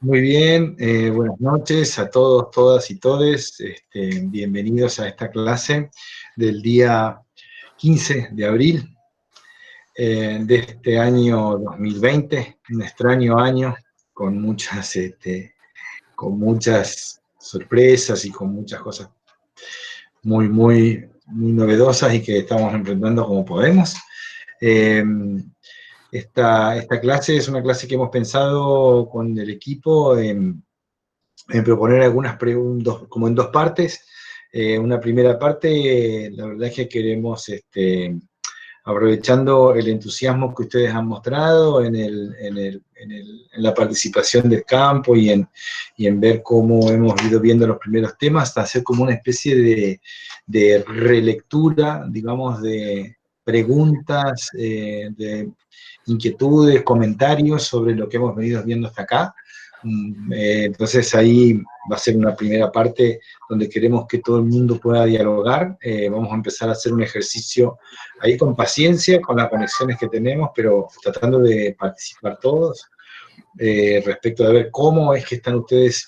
Muy bien, buenas noches a todos, todas y todes. Bienvenidos a esta clase del día 15 de abril de este año 2020, un extraño año con muchas sorpresas y con muchas cosas muy novedosas y que estamos enfrentando como podemos. Esta clase es una clase que hemos pensado con el equipo en proponer algunas preguntas como en dos partes. Una primera parte, la verdad es que queremos, aprovechando el entusiasmo que ustedes han mostrado en la participación del campo y en ver cómo hemos ido viendo los primeros temas, hacer como una especie de relectura, digamos, de preguntas, de inquietudes, comentarios sobre lo que hemos venido viendo hasta acá. Entonces ahí va a ser una primera parte donde queremos que todo el mundo pueda dialogar. Vamos a empezar a hacer un ejercicio ahí con paciencia, con las conexiones que tenemos, pero tratando de participar todos, respecto de ver cómo es que están ustedes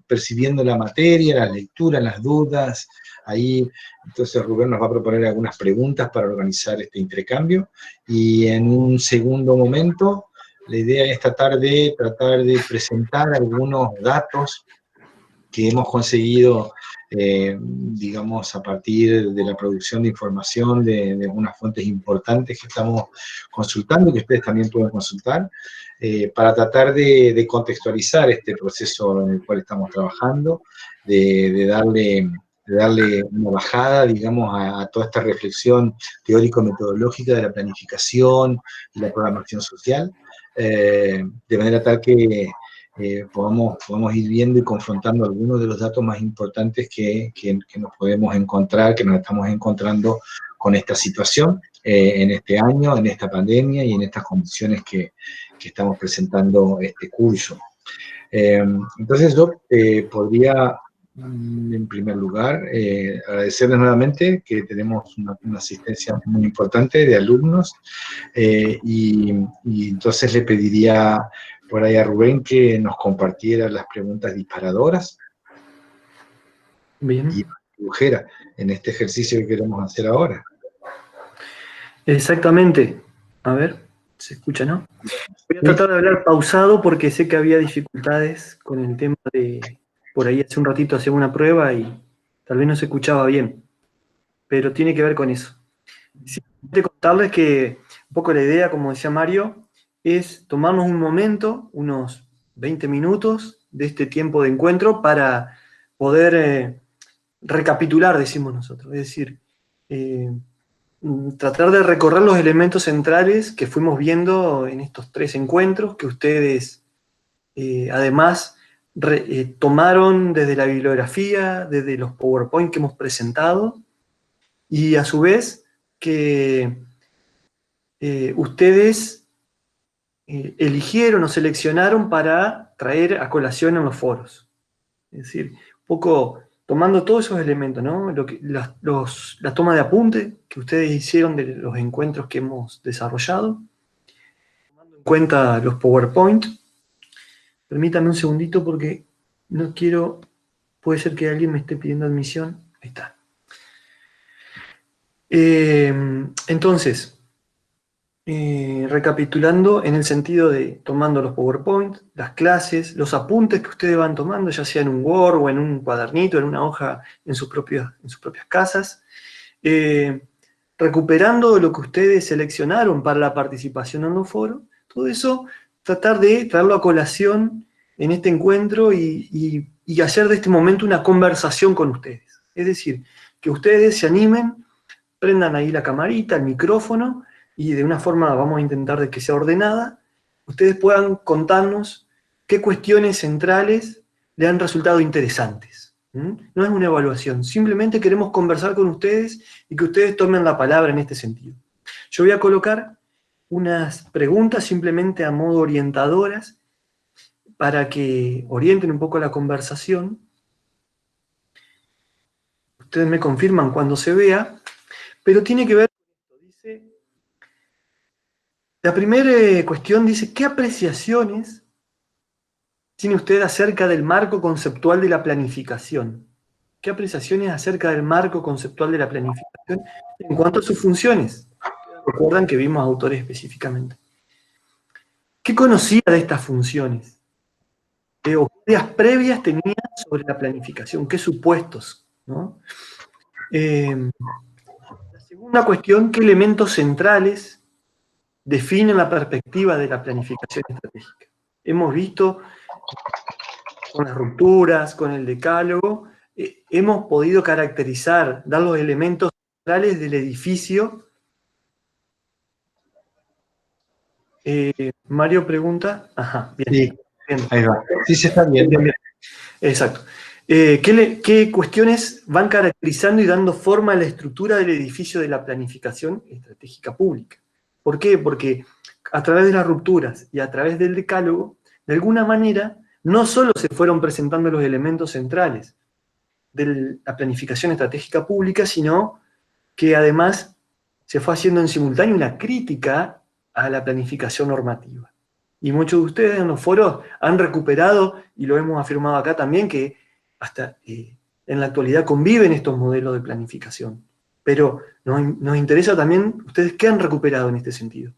percibiendo la materia, las lecturas, las dudas. Ahí, entonces Rubén nos va a proponer algunas preguntas para organizar este intercambio, y en un segundo momento, la idea es tratar de presentar algunos datos que hemos conseguido, digamos, a partir de la producción de información de algunas fuentes importantes que estamos consultando y que ustedes también pueden consultar, para tratar de contextualizar este proceso en el cual estamos trabajando, de darle una bajada, digamos, a toda esta reflexión teórico-metodológica de la planificación y la programación social, de manera tal que podamos ir viendo y confrontando algunos de los datos más importantes que nos podemos encontrar, que nos estamos encontrando con esta situación en este año, en esta pandemia y en estas condiciones que estamos presentando este curso. Entonces yo podría, en primer lugar, agradecerles nuevamente que tenemos una asistencia muy importante de alumnos, y entonces le pediría por ahí a Rubén que nos compartiera las preguntas disparadoras Bien. y dibujera en este ejercicio que queremos hacer ahora. Exactamente. A ver, se escucha, ¿no? Voy a tratar de hablar pausado porque sé que había dificultades con el tema de... Por ahí hace un ratito hacía una prueba y tal vez no se escuchaba bien, pero tiene que ver con eso. Simplemente contarles que un poco la idea, como decía Mario, es tomarnos un momento, unos 20 minutos de este tiempo de encuentro para poder recapitular, decimos nosotros. Es decir, tratar de recorrer los elementos centrales que fuimos viendo en estos 3 encuentros, que ustedes además tomaron desde la bibliografía, desde los PowerPoint que hemos presentado, y a su vez que ustedes eligieron o seleccionaron para traer a colación en los foros. Es decir, un poco tomando todos esos elementos, ¿no? La toma de apunte que ustedes hicieron de los encuentros que hemos desarrollado, tomando en cuenta los PowerPoint. Permítame un segundito porque no quiero, puede ser que alguien me esté pidiendo admisión. Ahí está. Entonces, recapitulando en el sentido de tomando los PowerPoint, las clases, los apuntes que ustedes van tomando, ya sea en un Word o en un cuadernito, en una hoja en sus propias casas, recuperando lo que ustedes seleccionaron para la participación en los foros, todo eso tratar de traerlo a colación en este encuentro y hacer de este momento una conversación con ustedes. Es decir, que ustedes se animen, prendan ahí la camarita, el micrófono, y de una forma vamos a intentar de que sea ordenada, ustedes puedan contarnos qué cuestiones centrales le han resultado interesantes. No es una evaluación, simplemente queremos conversar con ustedes y que ustedes tomen la palabra en este sentido. Yo voy a colocar unas preguntas simplemente a modo orientadoras para que orienten un poco la conversación. Ustedes me confirman cuando se vea, pero tiene que ver con esto. Dice, la primera cuestión dice, ¿qué apreciaciones tiene usted acerca del marco conceptual de la planificación? ¿Qué apreciaciones acerca del marco conceptual de la planificación en cuanto a sus funciones? Recuerdan que vimos autores específicamente. ¿Qué conocía de estas funciones? ¿O qué ideas previas tenía sobre la planificación? ¿Qué supuestos? ¿No? La segunda cuestión, ¿qué elementos centrales definen la perspectiva de la planificación estratégica? Hemos visto con las rupturas, con el decálogo, hemos podido caracterizar, dar los elementos centrales del edificio. Mario pregunta. Ajá, bien. Sí, Bien. ahí va. Sí, se está bien. Bien, bien. Exacto. ¿Qué cuestiones van caracterizando y dando forma a la estructura del edificio de la planificación estratégica pública? ¿Por qué? Porque a través de las rupturas y a través del decálogo, de alguna manera, no solo se fueron presentando los elementos centrales de la planificación estratégica pública, sino que además se fue haciendo en simultáneo una crítica a la planificación normativa. Y muchos de ustedes en los foros han recuperado, y lo hemos afirmado acá también, que hasta en la actualidad conviven estos modelos de planificación. Pero nos interesa también ustedes qué han recuperado en este sentido.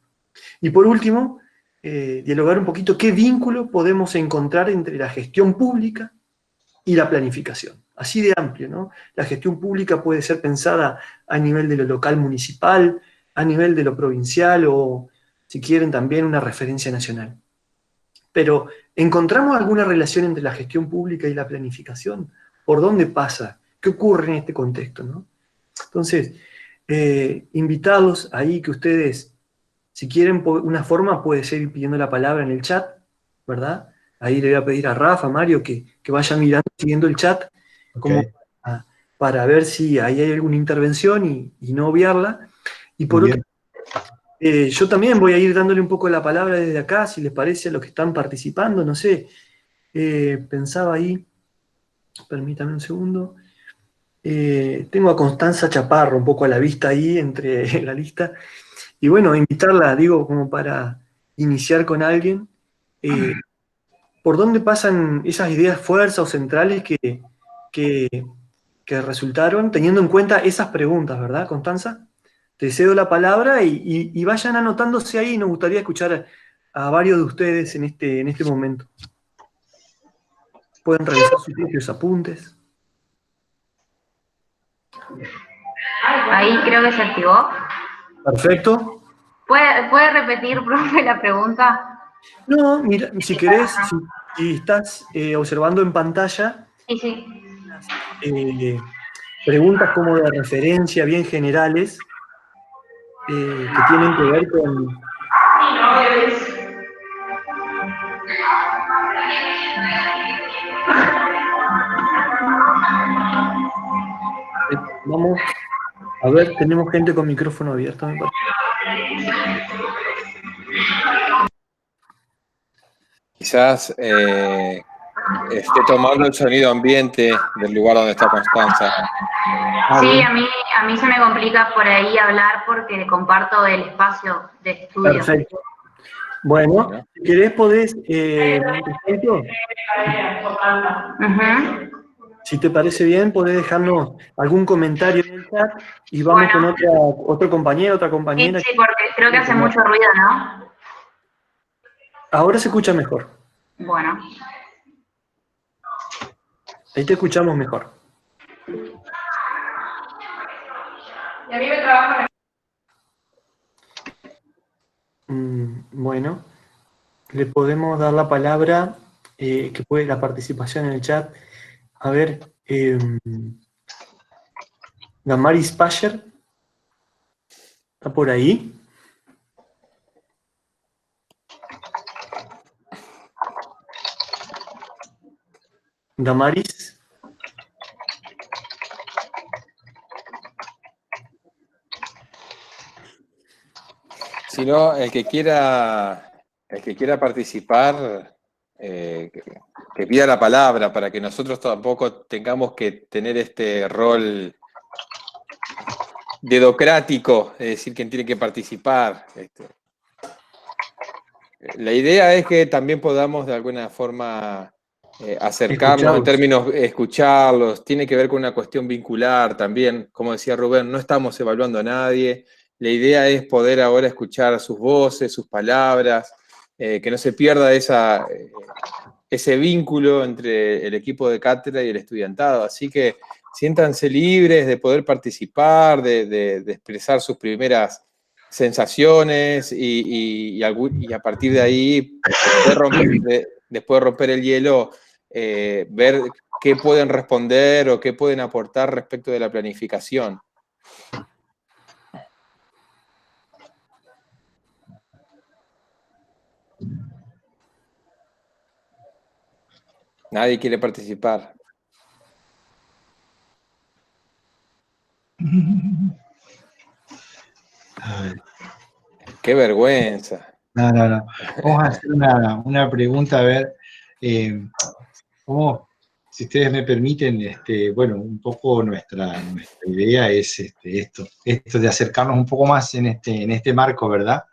Y por último, dialogar un poquito qué vínculo podemos encontrar entre la gestión pública y la planificación. Así de amplio, ¿no? La gestión pública puede ser pensada a nivel de lo local municipal, a nivel de lo provincial o, si quieren, también una referencia nacional. Pero, ¿encontramos alguna relación entre la gestión pública y la planificación? ¿Por dónde pasa? ¿Qué ocurre en este contexto, no? Entonces, invitarlos ahí que ustedes, si quieren, una forma puede ser ir pidiendo la palabra en el chat, ¿verdad? Ahí le voy a pedir a Rafa, a Mario, que vayan mirando, siguiendo el chat, como Okay. para ver si ahí hay alguna intervención y no obviarla. Y por Muy otro, bien. yo también voy a ir dándole un poco la palabra desde acá, si les parece, a los que están participando, no sé. Pensaba ahí, permítame un segundo. Tengo a Constanza Chaparro un poco a la vista ahí, entre la lista. Y bueno, invitarla, digo, como para iniciar con alguien. ¿Por dónde pasan esas ideas fuerzas o centrales que, que resultaron teniendo en cuenta esas preguntas, ¿verdad, Constanza? Te cedo la palabra y vayan anotándose ahí. Nos gustaría escuchar a varios de ustedes en este momento. Pueden revisar sus propios apuntes. Ahí creo que se activó. Perfecto. ¿Puede repetir, profe, la pregunta? No, mira, si querés, si estás observando en pantalla, Sí, sí. eh, preguntas como de referencia bien generales que tienen que ver con... Vamos a ver, tenemos gente con micrófono abierto, me parece. Quizás esté tomando el sonido ambiente del lugar donde está Constanza. Sí, a mí se me complica por ahí hablar porque comparto el espacio de estudio. Perfecto. Bueno, si querés podés, si te parece bien, podés dejarnos algún comentario en el chat y vamos con otro compañero, otra compañera. Sí, porque creo que hace mucho ruido, ¿no? Ahora se escucha mejor. Bueno. Ahí te escuchamos mejor. Y a mí me trabaja. Bueno, le podemos dar la palabra, que puede la participación en el chat. A ver, Damaris Pasher, ¿está por ahí? Damaris. Si no, el que quiera participar, que pida la palabra para que nosotros tampoco tengamos que tener este rol dedocrático, es decir, quién tiene que participar. La idea es que también podamos de alguna forma acercarnos en términos, escucharlos, tiene que ver con una cuestión vincular también, como decía Rubén, no estamos evaluando a nadie, la idea es poder ahora escuchar sus voces, sus palabras, que no se pierda ese vínculo entre el equipo de cátedra y el estudiantado, así que siéntanse libres de poder participar, de expresar sus primeras sensaciones y a partir de ahí, después de romper el hielo, ver qué pueden responder o qué pueden aportar respecto de la planificación. Nadie quiere participar. Qué vergüenza. No. Vamos a hacer una pregunta, a ver, si ustedes me permiten, bueno, un poco nuestra idea es esto de acercarnos un poco más en este marco, ¿verdad?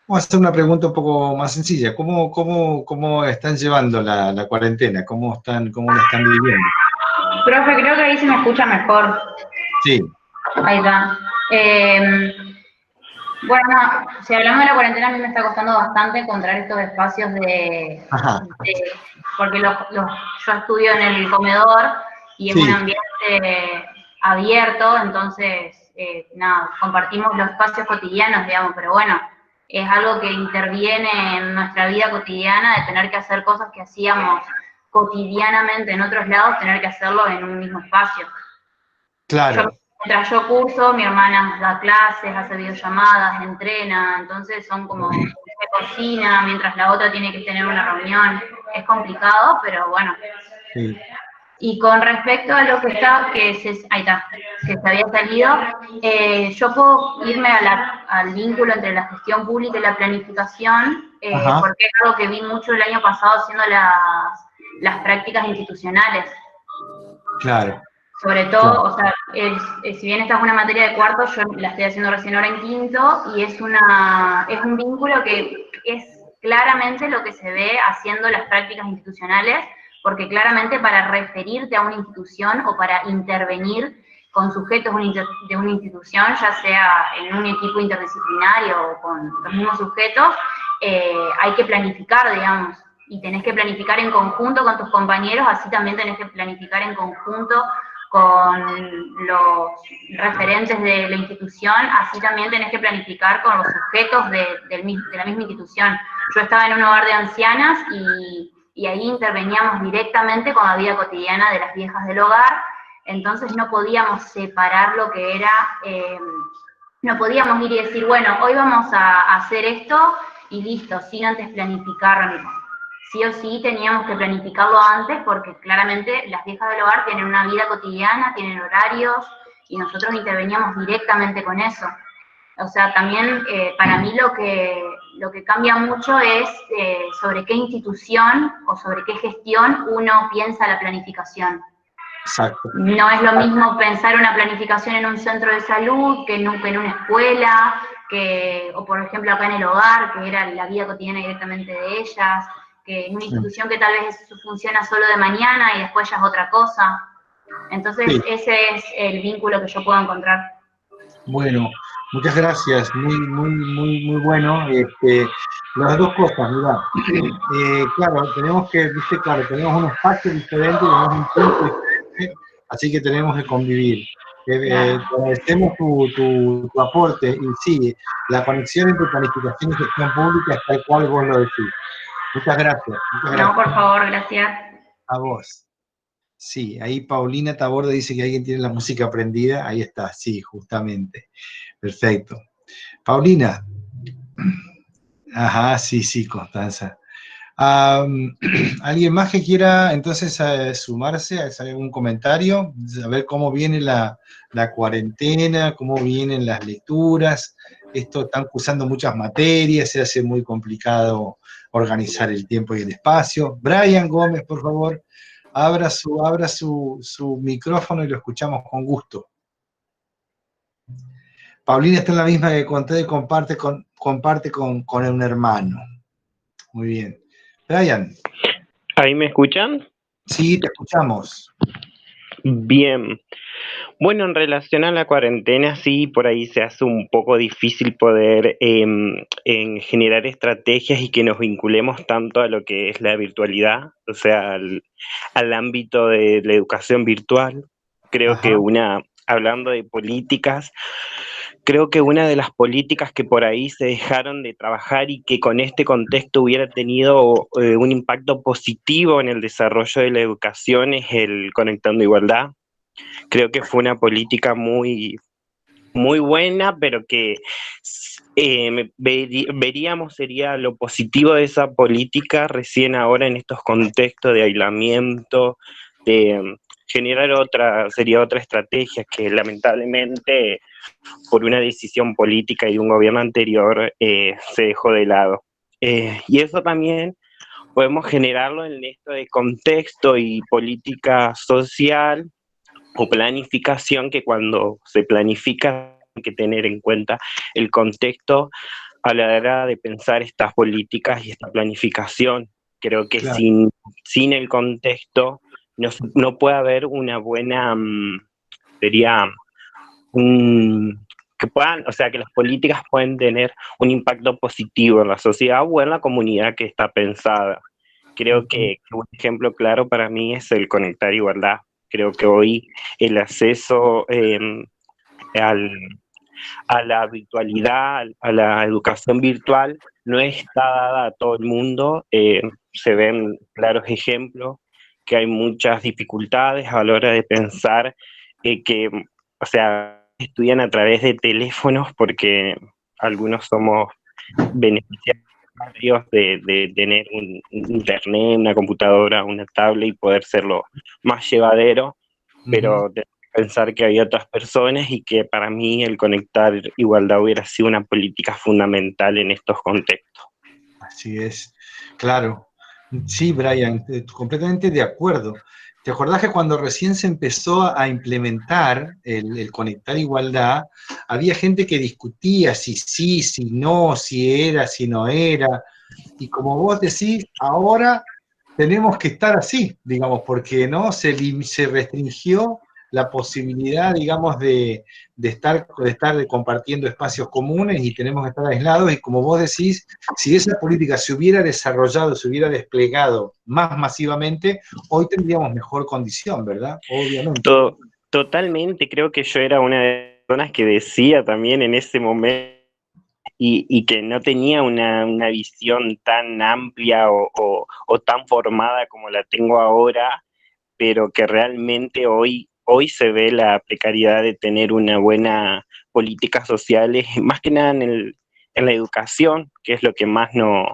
Vamos a hacer una pregunta un poco más sencilla. ¿Cómo están llevando la cuarentena? ¿Cómo la están viviendo? Profe, creo que ahí se me escucha mejor. Sí. Ahí está. Bueno, si hablamos de la cuarentena, a mí me está costando bastante encontrar estos espacios porque yo estudio en el comedor y es un ambiente abierto, entonces, nada, compartimos los espacios cotidianos, digamos, pero bueno, es algo que interviene en nuestra vida cotidiana de tener que hacer cosas que hacíamos cotidianamente en otros lados, tener que hacerlo en un mismo espacio. Claro. Mientras yo curso, mi hermana da clases, hace videollamadas, entrena, entonces son como se cocina, mientras la otra tiene que tener una reunión. Es complicado, pero bueno. Sí. Y con respecto a lo que ahí está, que se había salido, yo puedo irme al vínculo entre la gestión pública y la planificación, porque es algo que vi mucho el año pasado haciendo las prácticas institucionales. Claro. Sobre todo, o sea, si bien esta es una materia de cuarto, yo la estoy haciendo recién ahora en quinto, y es un vínculo que es claramente lo que se ve haciendo las prácticas institucionales, porque claramente para referirte a una institución o para intervenir con sujetos de una institución, ya sea en un equipo interdisciplinario o con los mismos sujetos, hay que planificar, digamos, y tenés que planificar en conjunto con tus compañeros, así también tenés que planificar en conjunto con los referentes de la institución, así también tenés que planificar con los sujetos de la misma institución. Yo estaba en un hogar de ancianas y ahí interveníamos directamente con la vida cotidiana de las viejas del hogar, entonces no podíamos separar lo que era, no podíamos ir y decir, bueno, hoy vamos a hacer esto y listo, sin antes planificar. Sí o sí teníamos que planificarlo antes porque claramente las viejas del hogar tienen una vida cotidiana, tienen horarios y nosotros interveníamos directamente con eso. O sea, también para mí lo que cambia mucho es sobre qué institución o sobre qué gestión uno piensa la planificación. Exacto. No es lo mismo pensar una planificación en un centro de salud que en una escuela, o por ejemplo acá en el hogar, que era la vida cotidiana directamente de ellas, que en una institución que tal vez funciona solo de mañana y después ya es otra cosa. Entonces ese es el vínculo que yo puedo encontrar. Bueno, muchas gracias, muy bueno. Las dos cosas, mirá. Claro, tenemos un espacio diferente, tenemos un tiempo diferente, así que tenemos que convivir. Te agradecemos tu aporte, y sí, la conexión entre planificación y gestión pública es tal cual vos lo decís. Muchas gracias. No, por favor, gracias. A vos. Sí, ahí Paulina Taborda dice que alguien tiene la música prendida. Ahí está, sí, justamente. Perfecto. Paulina. Ajá, sí, Constanza. ¿Alguien más que quiera entonces sumarse, a hacer algún comentario? A ver cómo viene la cuarentena, cómo vienen las lecturas. Esto están cursando muchas materias, se hace muy complicado organizar el tiempo y el espacio. Brian Gómez, por favor, abra su micrófono y lo escuchamos con gusto. Paulina está en la misma que conté y comparte con comparte con un hermano. Muy bien. Brian. ¿Ahí me escuchan? Sí, te escuchamos. Bien. Bueno, en relación a la cuarentena, sí, por ahí se hace un poco difícil poder en generar estrategias y que nos vinculemos tanto a lo que es la virtualidad, o sea, al ámbito de la educación virtual. Creo Ajá. que hablando de políticas, creo que una de las políticas que por ahí se dejaron de trabajar y que con este contexto hubiera tenido un impacto positivo en el desarrollo de la educación es el Conectando Igualdad. Creo que fue una política muy, muy buena, pero que veríamos sería lo positivo de esa política recién ahora en estos contextos de aislamiento, de sería otra estrategia que lamentablemente por una decisión política y de un gobierno anterior se dejó de lado. Y eso también podemos generarlo en esto de contexto y política social o planificación, que cuando se planifica hay que tener en cuenta el contexto a la hora de pensar estas políticas y esta planificación. Creo que Claro. sin el contexto no puede haber una buena, sería que puedan, o sea, que las políticas pueden tener un impacto positivo en la sociedad o en la comunidad que está pensada. Creo que un ejemplo claro para mí es el Conectar Igualdad. Creo que hoy el acceso a la virtualidad, a la educación virtual, no está dada a todo el mundo. Se ven claros ejemplos que hay muchas dificultades a la hora de pensar que, o sea, estudian a través de teléfonos porque algunos somos beneficiarios de tener un internet, una computadora, una tablet y poder serlo más llevadero, pero de pensar que había otras personas y que para mí el Conectar Igualdad hubiera sido una política fundamental en estos contextos. Así es, claro. Sí, Brian, completamente de acuerdo. ¿Te acordás que cuando recién se empezó a implementar el Conectar Igualdad, había gente que discutía si sí, si no, si era, si no era? Y como vos decís, ahora tenemos que estar así, digamos, porque no se restringió la posibilidad, digamos, de estar compartiendo espacios comunes y tenemos que estar aislados. Y como vos decís, si esa política se hubiera desarrollado, se hubiera desplegado más masivamente, hoy tendríamos mejor condición, ¿verdad? Obviamente. Totalmente, creo que yo era una de las personas que decía también en ese momento y que no tenía una visión tan amplia o tan formada como la tengo ahora, pero que realmente hoy se ve la precariedad de tener una buena política social, más que nada en la educación, que es lo que más nos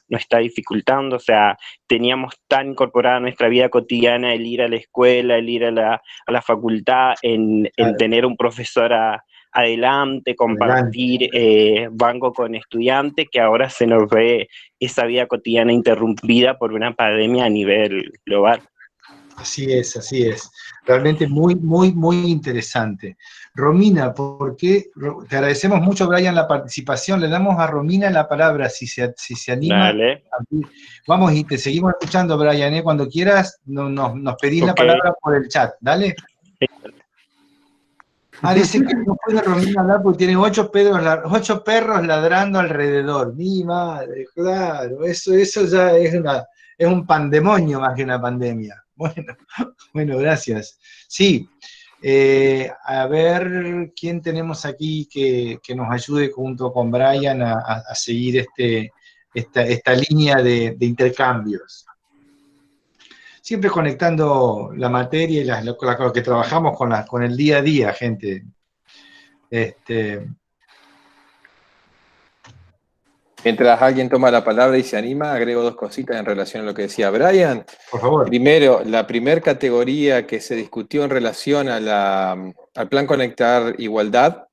está dificultando. O sea, teníamos tan incorporada a nuestra vida cotidiana el ir a la escuela, el ir a la facultad, en tener un profesor adelante, compartir banco con estudiantes, que ahora se nos ve esa vida cotidiana interrumpida por una pandemia a nivel global. Así es, así es. Realmente muy, muy, muy interesante. Romina, porque te agradecemos mucho, Brian, la participación. Le damos a Romina la palabra, si se anima. Dale. Vamos y te seguimos escuchando, Brian. Cuando quieras, nos pedís la palabra por el chat. Dale. Parece que no puede Romina hablar porque tiene 8 perros ladrando alrededor. Mi madre, claro. Eso ya es un pandemonio más que una pandemia. Bueno, gracias. Sí, a ver quién tenemos aquí que nos ayude junto con Brian a seguir esta línea de intercambios. Siempre conectando la materia y lo que trabajamos con el día a día, gente. Mientras alguien toma la palabra y se anima, agrego 2 cositas en relación a lo que decía Brian. Por favor. Primero, la primera categoría que se discutió en relación al Plan Conectar Igualdad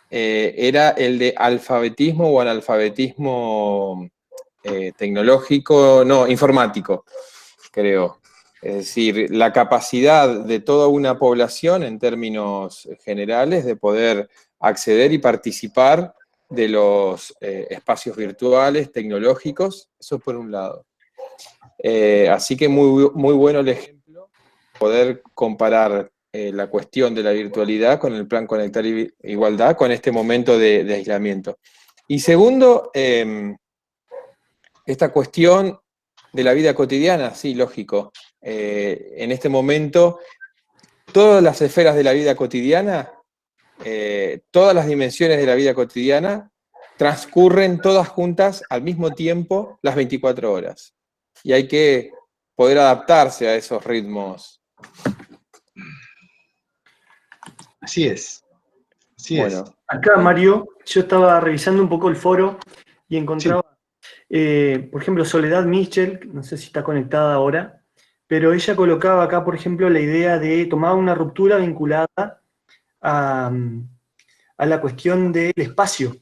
era el de alfabetismo o analfabetismo tecnológico, no, informático, creo. Es decir, la capacidad de toda una población en términos generales de poder acceder y participar de los espacios virtuales, tecnológicos, eso por un lado. Así que muy bueno el ejemplo, poder comparar la cuestión de la virtualidad con el plan Conectar Igualdad, con este momento de aislamiento. Y segundo, esta cuestión de la vida cotidiana, sí, lógico. En este momento, todas las esferas de la vida cotidiana, todas las dimensiones de la vida cotidiana, transcurren todas juntas al mismo tiempo las 24 horas. Y hay que poder adaptarse a esos ritmos. Así es. Así Bueno. es. Acá, Mario, yo estaba revisando un poco el foro y encontraba, por ejemplo, Soledad Mitchell, no sé si está conectada ahora, pero ella colocaba acá, por ejemplo, la idea de tomar una ruptura vinculada a la cuestión del espacio.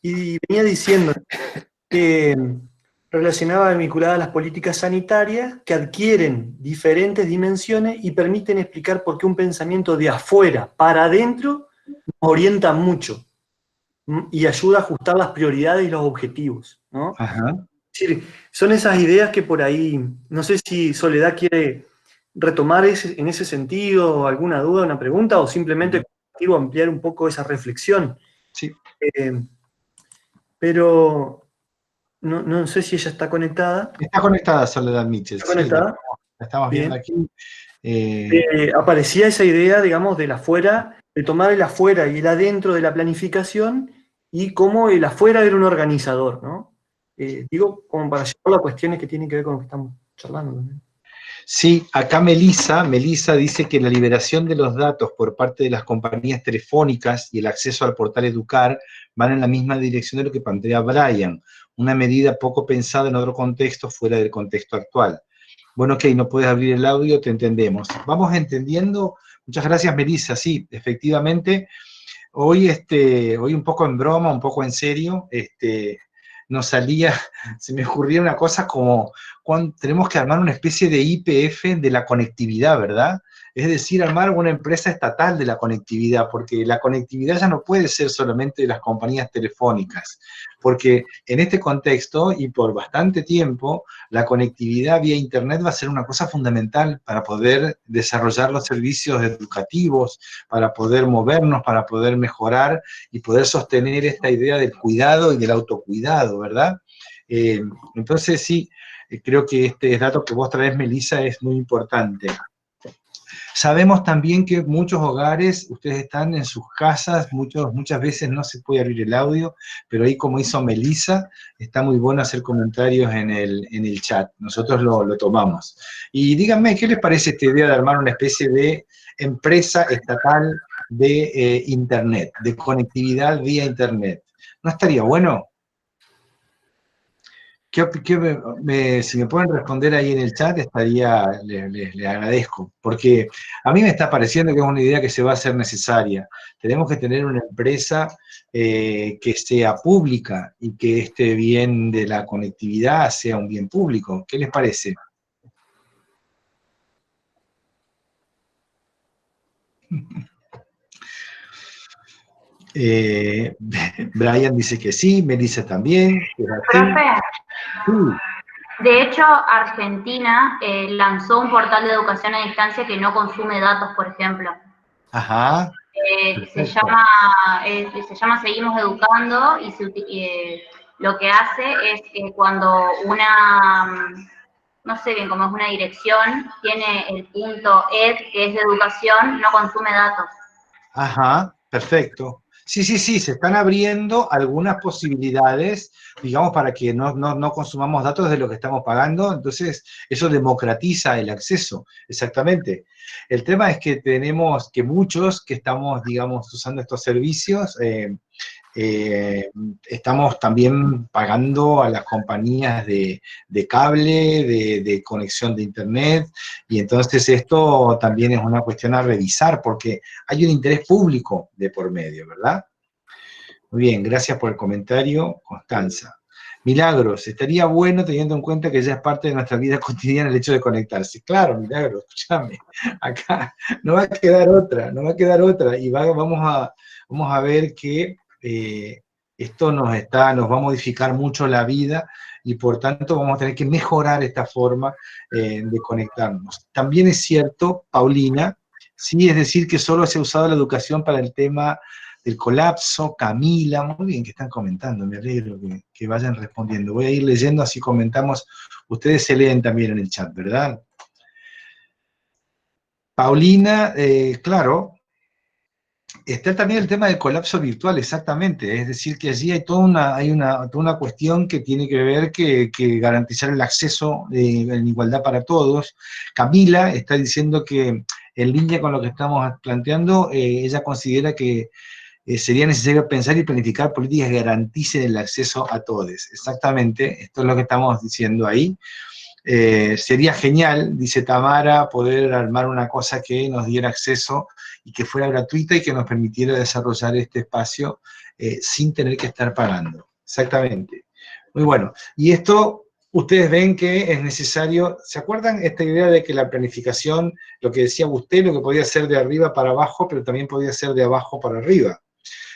Y venía diciendo que relacionaba vinculada a las políticas sanitarias que adquieren diferentes dimensiones y permiten explicar por qué un pensamiento de afuera para adentro nos orienta mucho y ayuda a ajustar las prioridades y los objetivos, ¿no? Ajá. Es decir, son esas ideas que por ahí, no sé si Soledad quiere retomar en ese sentido, alguna duda, una pregunta, o simplemente compartir o ampliar un poco esa reflexión. Sí. Pero no sé si ella está conectada. Está conectada Soledad Mitchell. ¿Está conectada? Sí, la estamos viendo aquí. Aparecía esa idea, digamos, del afuera, de tomar el afuera y el adentro de la planificación y cómo el afuera era un organizador, ¿no? Digo, como para llevarlo a cuestiones que tienen que ver con lo que estamos charlando también. Sí, acá Melissa dice que la liberación de los datos por parte de las compañías telefónicas y el acceso al portal Educar van en la misma dirección de lo que plantea Brian, una medida poco pensada en otro contexto fuera del contexto actual. Bueno, ok, no puedes abrir el audio, te entendemos. Vamos entendiendo. Muchas gracias, Melissa. Sí, efectivamente, hoy un poco en broma, un poco en serio, se me ocurría una cosa como, tenemos que armar una especie de YPF de la conectividad, ¿verdad? Es decir, armar una empresa estatal de la conectividad, porque la conectividad ya no puede ser solamente de las compañías telefónicas, porque en este contexto y por bastante tiempo, la conectividad vía Internet va a ser una cosa fundamental para poder desarrollar los servicios educativos, para poder movernos, para poder mejorar y poder sostener esta idea del cuidado y del autocuidado, ¿verdad? Entonces sí, creo que este dato que vos traes, Melissa, es muy importante. Sabemos también que muchos hogares, ustedes están en sus casas, muchas veces no se puede abrir el audio, pero ahí como hizo Melissa, está muy bueno hacer comentarios en el chat, nosotros lo tomamos. Y díganme, ¿qué les parece esta idea de armar una especie de empresa estatal de Internet, de conectividad vía Internet? ¿No estaría bueno? Si me pueden responder ahí en el chat, les agradezco, porque a mí me está pareciendo que es una idea que se va a hacer necesaria. Tenemos que tener una empresa que sea pública y que este bien de la conectividad sea un bien público. ¿Qué les parece? Brian dice que sí, Melissa también. Profe, Sí. de hecho, Argentina lanzó un portal de educación a distancia que no consume datos, por ejemplo. Ajá. Se llama Seguimos Educando y lo que hace es que cuando no sé bien cómo es una dirección, tiene el punto .ed, que es de educación, no consume datos. Ajá, perfecto. Sí, se están abriendo algunas posibilidades, digamos, para que no consumamos datos de lo que estamos pagando, entonces eso democratiza el acceso, exactamente. El tema es que tenemos que muchos que estamos, digamos, usando estos servicios, estamos también pagando a las compañías de cable, de conexión de internet, y entonces esto también es una cuestión a revisar, porque hay un interés público de por medio, ¿verdad? Muy bien, gracias por el comentario, Constanza. Milagros, estaría bueno teniendo en cuenta que ya es parte de nuestra vida cotidiana el hecho de conectarse. Claro, Milagros, escúchame, acá no va a quedar otra, y vamos a ver que esto nos va a modificar mucho la vida y por tanto vamos a tener que mejorar esta forma de conectarnos. También es cierto, Paulina, sí, es decir, que solo se ha usado la educación para el tema del colapso. Camila, muy bien que están comentando, me alegro que vayan respondiendo. Voy a ir leyendo, así comentamos. Ustedes se leen también en el chat, ¿verdad? Paulina, claro, está también el tema del colapso virtual, exactamente. Es decir, que allí hay toda una cuestión que tiene que ver que garantizar el acceso en igualdad para todos. Camila está diciendo que en línea con lo que estamos planteando, ella considera que sería necesario pensar y planificar políticas que garanticen el acceso a todos. Exactamente, esto es lo que estamos diciendo ahí. Sería genial, dice Tamara, poder armar una cosa que nos diera acceso y que fuera gratuita y que nos permitiera desarrollar este espacio sin tener que estar pagando. Exactamente. Muy bueno. Y esto, ustedes ven que es necesario, ¿se acuerdan esta idea de que la planificación, lo que decía usted, lo que podía ser de arriba para abajo, pero también podía ser de abajo para arriba?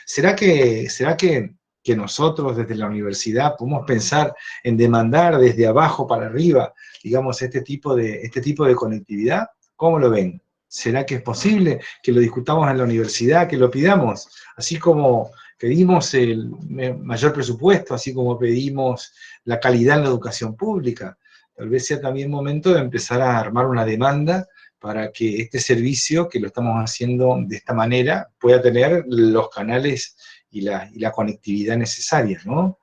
¿Será que nosotros desde la universidad podemos pensar en demandar desde abajo para arriba, digamos, este tipo de conectividad? ¿Cómo lo ven? ¿Será que es posible que lo discutamos en la universidad, que lo pidamos? Así como pedimos el mayor presupuesto, así como pedimos la calidad en la educación pública. Tal vez sea también momento de empezar a armar una demanda para que este servicio, que lo estamos haciendo de esta manera, pueda tener los canales y la conectividad necesaria, ¿no?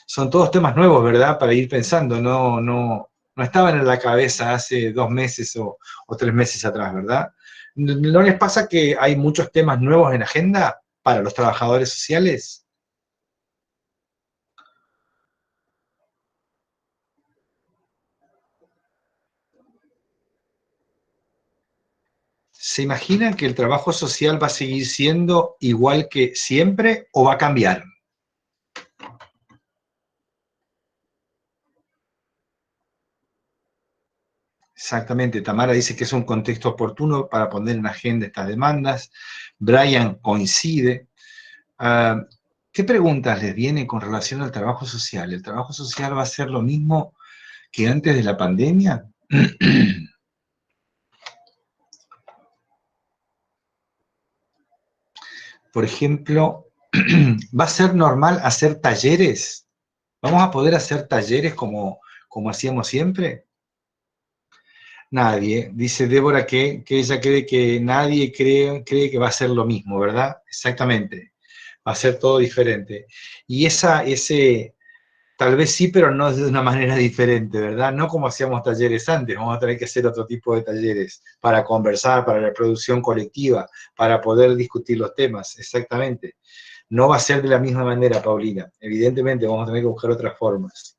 Son todos temas nuevos, ¿verdad? Para ir pensando, no estaban en la cabeza hace 2 meses o 3 meses atrás, ¿verdad? ¿No les pasa que hay muchos temas nuevos en agenda para los trabajadores sociales? ¿Se imaginan que el trabajo social va a seguir siendo igual que siempre o va a cambiar? Exactamente, Tamara dice que es un contexto oportuno para poner en agenda estas demandas. Brian coincide. ¿Qué preguntas les vienen con relación al trabajo social? ¿El trabajo social va a ser lo mismo que antes de la pandemia? Por ejemplo, ¿va a ser normal hacer talleres? ¿Vamos a poder hacer talleres como hacíamos siempre? Nadie. Dice Débora que ella cree que nadie cree que va a ser lo mismo, ¿verdad? Exactamente. Va a ser todo diferente. Y ese, tal vez sí, pero no de una manera diferente, ¿verdad? No como hacíamos talleres antes. Vamos a tener que hacer otro tipo de talleres para conversar, para la producción colectiva, para poder discutir los temas. Exactamente. No va a ser de la misma manera, Paulina. Evidentemente vamos a tener que buscar otras formas.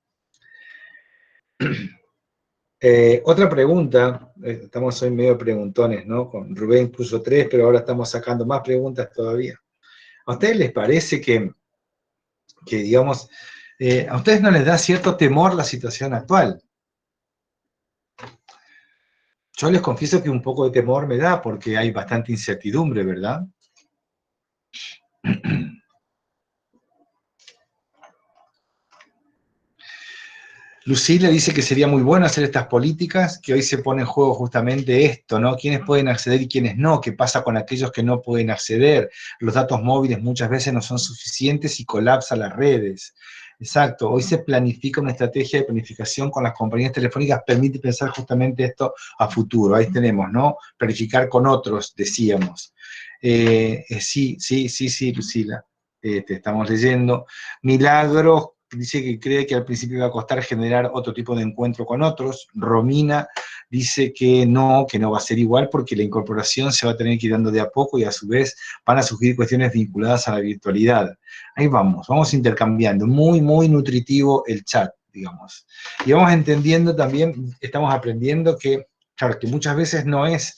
Otra pregunta, estamos hoy medio preguntones, ¿no? Con Rubén puso 3, pero ahora estamos sacando más preguntas todavía. ¿A ustedes les parece que digamos, a ustedes no les da cierto temor la situación actual? Yo les confieso que un poco de temor me da porque hay bastante incertidumbre, ¿verdad? Lucila dice que sería muy bueno hacer estas políticas, que hoy se pone en juego justamente esto, ¿no? ¿Quiénes pueden acceder y quiénes no? ¿Qué pasa con aquellos que no pueden acceder? Los datos móviles muchas veces no son suficientes y colapsan las redes. Exacto, hoy se planifica una estrategia de planificación con las compañías telefónicas, permite pensar justamente esto a futuro. Ahí tenemos, ¿no? Planificar con otros, decíamos. Sí, Lucila, te estamos leyendo. Milagros dice que cree que al principio va a costar generar otro tipo de encuentro con otros. Romina dice que no va a ser igual porque la incorporación se va a tener que ir dando de a poco y a su vez van a surgir cuestiones vinculadas a la virtualidad. Ahí vamos intercambiando. Muy, muy nutritivo el chat, digamos. Y vamos entendiendo también, estamos aprendiendo que, claro, que muchas veces no es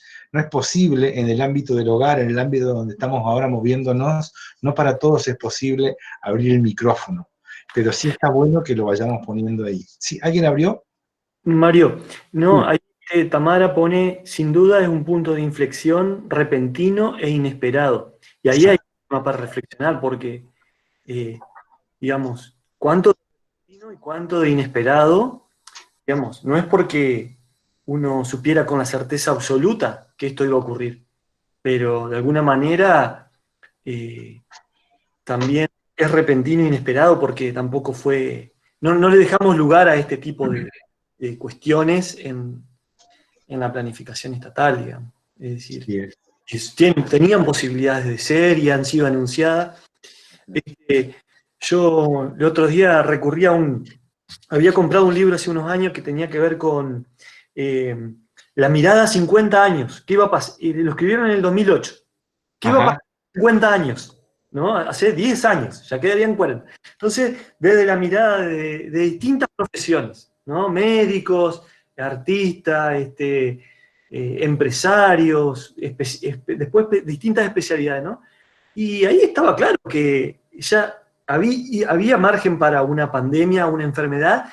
posible en el ámbito del hogar, en el ámbito donde estamos ahora moviéndonos, no para todos es posible abrir el micrófono. Pero sí está bueno que lo vayamos poniendo ahí. ¿Sí? ¿Alguien abrió? Mario, no, ahí Tamara pone, sin duda es un punto de inflexión repentino e inesperado. Y ahí hay un tema para reflexionar, porque digamos, cuánto de repentino y cuánto de inesperado, digamos, no es porque uno supiera con la certeza absoluta que esto iba a ocurrir, pero de alguna manera también es repentino e inesperado porque tampoco fue, no le dejamos lugar a este tipo de cuestiones en la planificación estatal, digamos. Es decir, Sí es. tenían posibilidades de ser y han sido anunciadas. Yo el otro día había comprado un libro hace unos años que tenía que ver con la mirada a 50 años. ¿Qué iba a pasar? Lo escribieron en el 2008. ¿Qué iba a pasar en 50 años? ¿No? Hace 10 años, ya quedarían 40. Entonces, desde la mirada de distintas profesiones, ¿no? Médicos, artistas, empresarios, después distintas especialidades, ¿no? Y ahí estaba claro que ya había margen para una pandemia, una enfermedad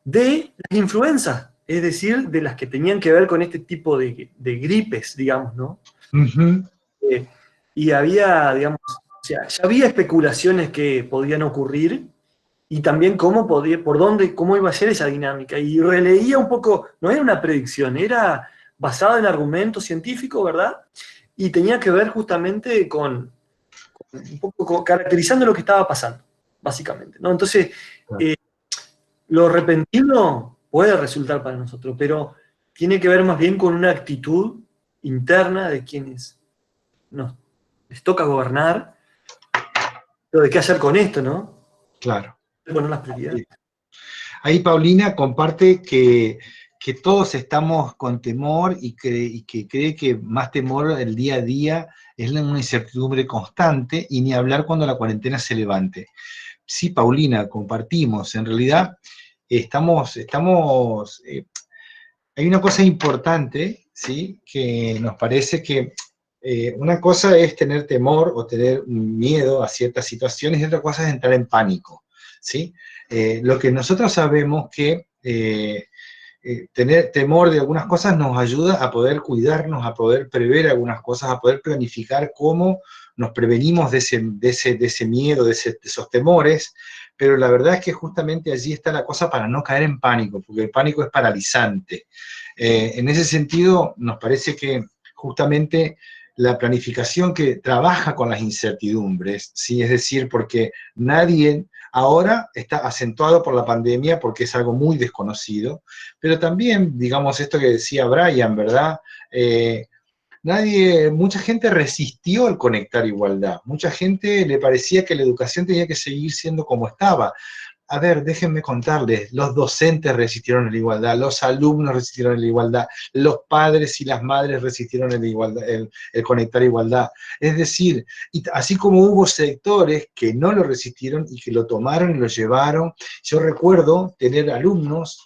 de las influencias, es decir, de las que tenían que ver con este tipo de gripes, digamos, ¿no? Ujú. Y había, digamos, o sea, ya había especulaciones que podían ocurrir y también cómo iba a ser esa dinámica. Y releía un poco, no era una predicción, era basada en argumentos científicos, ¿verdad? Y tenía que ver justamente con un poco caracterizando lo que estaba pasando, básicamente, ¿no? Entonces, lo repentino puede resultar para nosotros, pero tiene que ver más bien con una actitud interna de quienes les toca gobernar, pero de qué hacer con esto, ¿no? Claro. Poner las prioridades. Ahí Paulina comparte que todos estamos con temor y que cree que más temor el día a día es una incertidumbre constante y ni hablar cuando la cuarentena se levante. Sí, Paulina, compartimos. En realidad, hay una cosa importante, ¿sí? Que nos parece que una cosa es tener temor o tener miedo a ciertas situaciones y otra cosa es entrar en pánico, ¿sí? Lo que nosotros sabemos que tener temor de algunas cosas nos ayuda a poder cuidarnos, a poder prever algunas cosas, a poder planificar cómo nos prevenimos de ese miedo, de esos temores, pero la verdad es que justamente allí está la cosa para no caer en pánico, porque el pánico es paralizante. En ese sentido, nos parece que justamente la planificación que trabaja con las incertidumbres, ¿sí? Es decir, porque nadie ahora está acentuado por la pandemia porque es algo muy desconocido, pero también, digamos, esto que decía Brian, ¿verdad? Mucha gente resistió el conectar igualdad, mucha gente le parecía que la educación tenía que seguir siendo como estaba. A ver, déjenme contarles, los docentes resistieron a la igualdad, los alumnos resistieron a la igualdad, los padres y las madres resistieron a la igualdad, el conectar igualdad. Es decir, así como hubo sectores que no lo resistieron y que lo tomaron y lo llevaron, yo recuerdo tener alumnos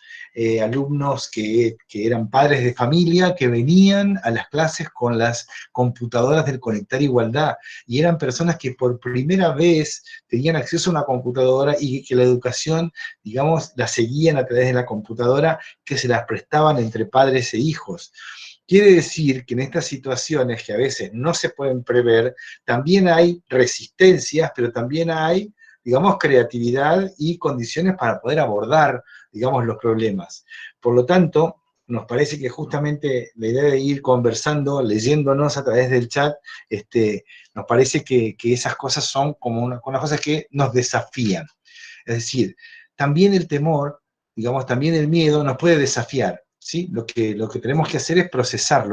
que eran padres de familia, que venían a las clases con las computadoras del Conectar Igualdad, y eran personas que por primera vez tenían acceso a una computadora y que la educación, digamos, la seguían a través de la computadora, que se las prestaban entre padres e hijos. Quiere decir que en estas situaciones que a veces no se pueden prever, también hay resistencias, pero también hay, digamos, creatividad y condiciones para poder abordar, digamos, los problemas. Por lo tanto, nos parece que justamente la idea de ir conversando, leyéndonos a través del chat, nos parece que esas cosas son como unas cosas que nos desafían. Es decir, también el temor, digamos, también el miedo nos puede desafiar, ¿sí? Lo que tenemos que hacer es procesar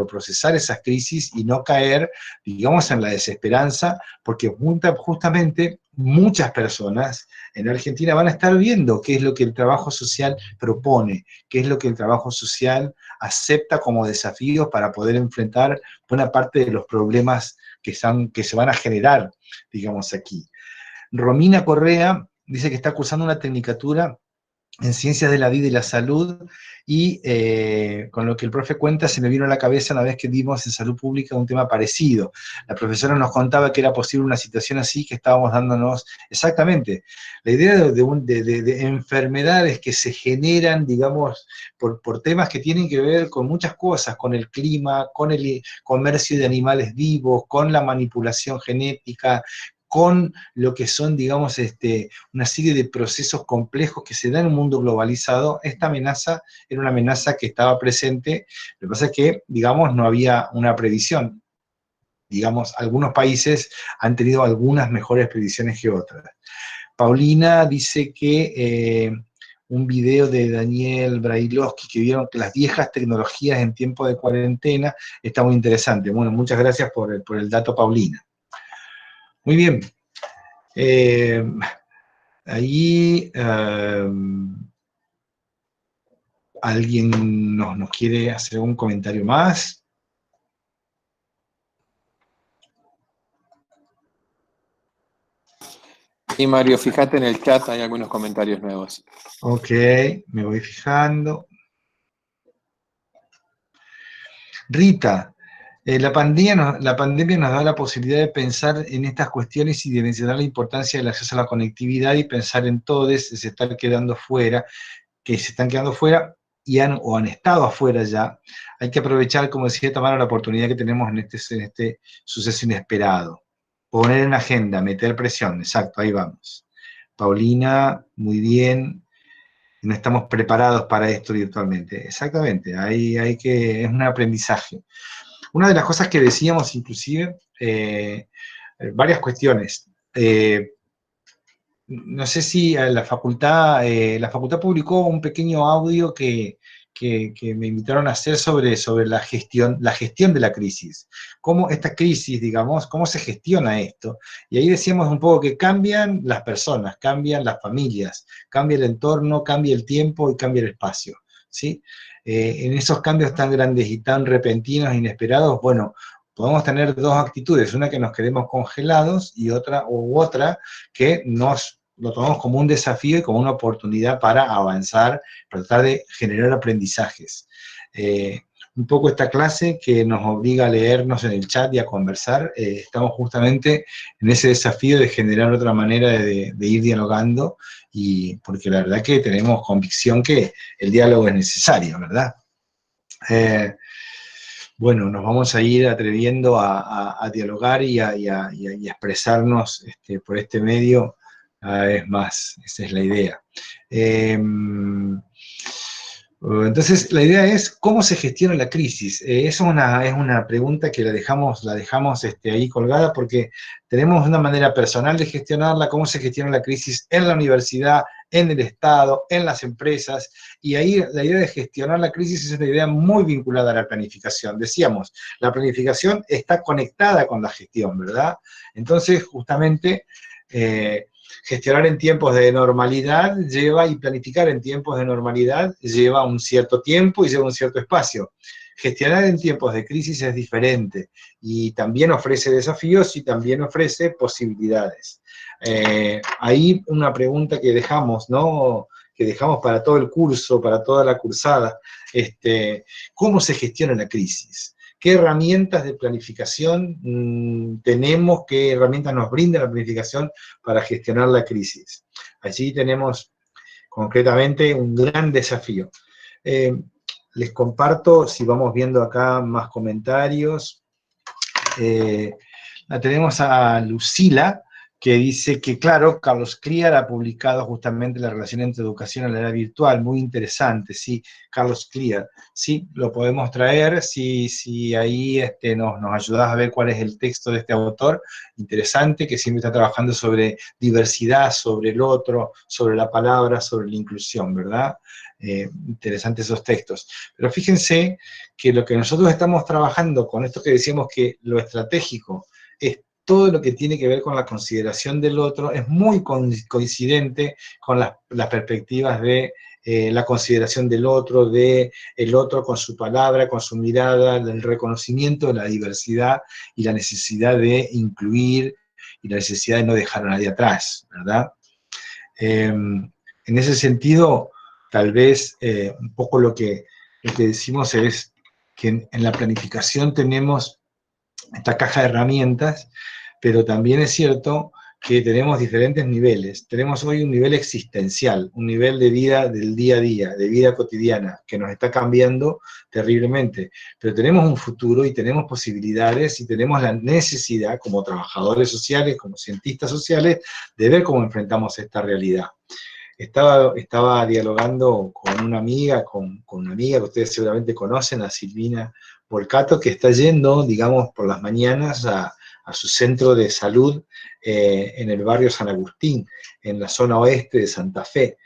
esas crisis y no caer, digamos, en la desesperanza, porque justamente muchas personas en Argentina van a estar viendo qué es lo que el trabajo social propone, qué es lo que el trabajo social acepta como desafíos para poder enfrentar buena parte de los problemas que se van a generar, digamos, aquí. Romina Correa dice que está cursando una tecnicatura en Ciencias de la Vida y la Salud, y con lo que el profe cuenta se me vino a la cabeza una vez que dimos en Salud Pública un tema parecido. La profesora nos contaba que era posible una situación así, que estábamos dándonos exactamente la idea de enfermedades que se generan, digamos, por temas que tienen que ver con muchas cosas, con el clima, con el comercio de animales vivos, con la manipulación genética, con lo que son, digamos, una serie de procesos complejos que se dan en un mundo globalizado. Esta amenaza era una amenaza que estaba presente, lo que pasa es que, digamos, no había una previsión. Digamos, algunos países han tenido algunas mejores previsiones que otras. Paulina dice que un video de Daniel Brailovsky que vieron que las viejas tecnologías en tiempo de cuarentena está muy interesante. Bueno, muchas gracias por el dato, Paulina. Muy bien. Ahí alguien nos quiere hacer un comentario más. Y Mario, fíjate en el chat, hay algunos comentarios nuevos. Ok, me voy fijando. Rita, la pandemia nos da la posibilidad de pensar en estas cuestiones y de mencionar la importancia del acceso a la conectividad y pensar en todos que se están quedando fuera o han estado afuera ya. Hay que aprovechar, como decía Tamara, la oportunidad que tenemos en este suceso inesperado. Poner en agenda, meter presión, exacto, ahí vamos. Paulina, muy bien. No estamos preparados para esto virtualmente. Exactamente, es un aprendizaje. Una de las cosas que decíamos, inclusive, varias cuestiones. No sé si la facultad publicó un pequeño audio que me invitaron a hacer sobre la gestión de la crisis. Cómo esta crisis, digamos, cómo se gestiona esto. Y ahí decíamos un poco que cambian las personas, cambian las familias, cambia el entorno, cambia el tiempo y cambia el espacio, ¿sí? En esos cambios tan grandes y tan repentinos e inesperados, bueno, podemos tener dos actitudes, una que nos quedemos congelados y otra que lo tomamos como un desafío y como una oportunidad para avanzar, para tratar de generar aprendizajes. Un poco esta clase que nos obliga a leernos en el chat y a conversar, estamos justamente en ese desafío de generar otra manera de ir dialogando, y porque la verdad que tenemos convicción que el diálogo es necesario, ¿verdad? Bueno, nos vamos a ir atreviendo a dialogar y a expresarnos por este medio cada vez más. Esa es la idea. Entonces, la idea es cómo se gestiona la crisis. Esa es una pregunta que la dejamos ahí colgada porque tenemos una manera personal de gestionarla, cómo se gestiona la crisis en la universidad, en el Estado, en las empresas, y ahí la idea de gestionar la crisis es una idea muy vinculada a la planificación. Decíamos, la planificación está conectada con la gestión, ¿verdad? Entonces, justamente, gestionar en tiempos de normalidad y planificar en tiempos de normalidad lleva un cierto tiempo y lleva un cierto espacio. Gestionar en tiempos de crisis es diferente y también ofrece desafíos y también ofrece posibilidades. Ahí una pregunta que dejamos, ¿no? Que dejamos para todo el curso, para toda la cursada. ¿Cómo se gestiona la crisis? ¿Qué herramientas de planificación tenemos? ¿Qué herramientas nos brinda la planificación para gestionar la crisis? Allí tenemos concretamente un gran desafío. Les comparto, si vamos viendo acá más comentarios, la tenemos a Lucila, que dice que, claro, Carlos Clear ha publicado justamente la relación entre educación y la era virtual, muy interesante, sí, Carlos Clear, sí, lo podemos traer, si ahí nos ayudas a ver cuál es el texto de este autor, interesante, que siempre está trabajando sobre diversidad, sobre el otro, sobre la palabra, sobre la inclusión, ¿verdad? Interesantes esos textos. Pero fíjense que lo que nosotros estamos trabajando con esto que decíamos que lo estratégico es todo lo que tiene que ver con la consideración del otro, es muy coincidente con las perspectivas de la consideración del otro con su palabra, con su mirada, del reconocimiento de la diversidad y la necesidad de incluir y la necesidad de no dejar a nadie atrás, ¿verdad? En ese sentido, tal vez un poco lo que decimos es que en la planificación tenemos esta caja de herramientas, pero también es cierto que tenemos diferentes niveles. Tenemos hoy un nivel existencial, un nivel de vida del día a día, de vida cotidiana, que nos está cambiando terriblemente. Pero tenemos un futuro y tenemos posibilidades y tenemos la necesidad, como trabajadores sociales, como cientistas sociales, de ver cómo enfrentamos esta realidad. Estaba dialogando con una amiga que ustedes seguramente conocen, a Silvina Volcato, que está yendo, digamos, por las mañanas a su centro de salud en el barrio San Agustín, en la zona oeste de Santa Fe.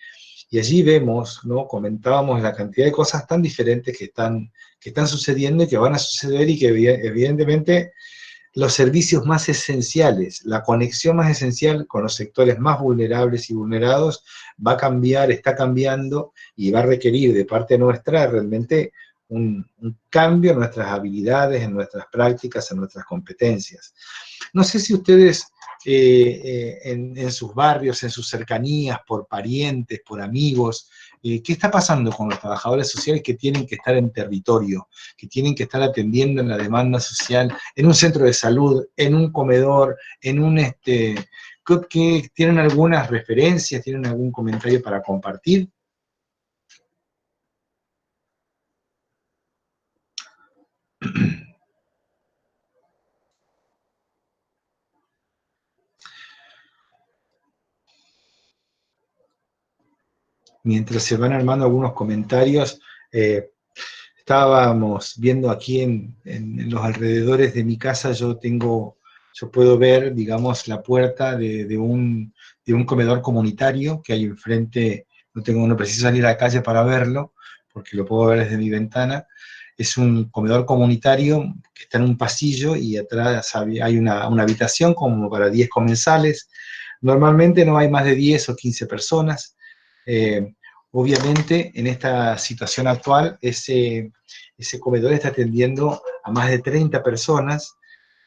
Y allí vemos, ¿no? Comentábamos la cantidad de cosas tan diferentes que están sucediendo y que van a suceder, y que evidentemente los servicios más esenciales, la conexión más esencial con los sectores más vulnerables y vulnerados va a cambiar, está cambiando, y va a requerir de parte nuestra realmente un cambio en nuestras habilidades, en nuestras prácticas, en nuestras competencias. No sé si ustedes en sus barrios, en sus cercanías, por parientes, por amigos, ¿qué está pasando con los trabajadores sociales que tienen que estar en territorio, que tienen que estar atendiendo en la demanda social, en un centro de salud, en un comedor, en un... que ¿tienen algunas referencias, tienen algún comentario para compartir? Mientras se van armando algunos comentarios, estábamos viendo aquí en los alrededores de mi casa, yo puedo ver, digamos, la puerta de un comedor comunitario que hay enfrente. No preciso salir a la calle para verlo, porque lo puedo ver desde mi ventana. Es un comedor comunitario que está en un pasillo, y atrás hay una habitación como para 10 comensales. Normalmente no hay más de 10 o 15 personas. Obviamente, en esta situación actual, ese comedor está atendiendo a más de 30 personas,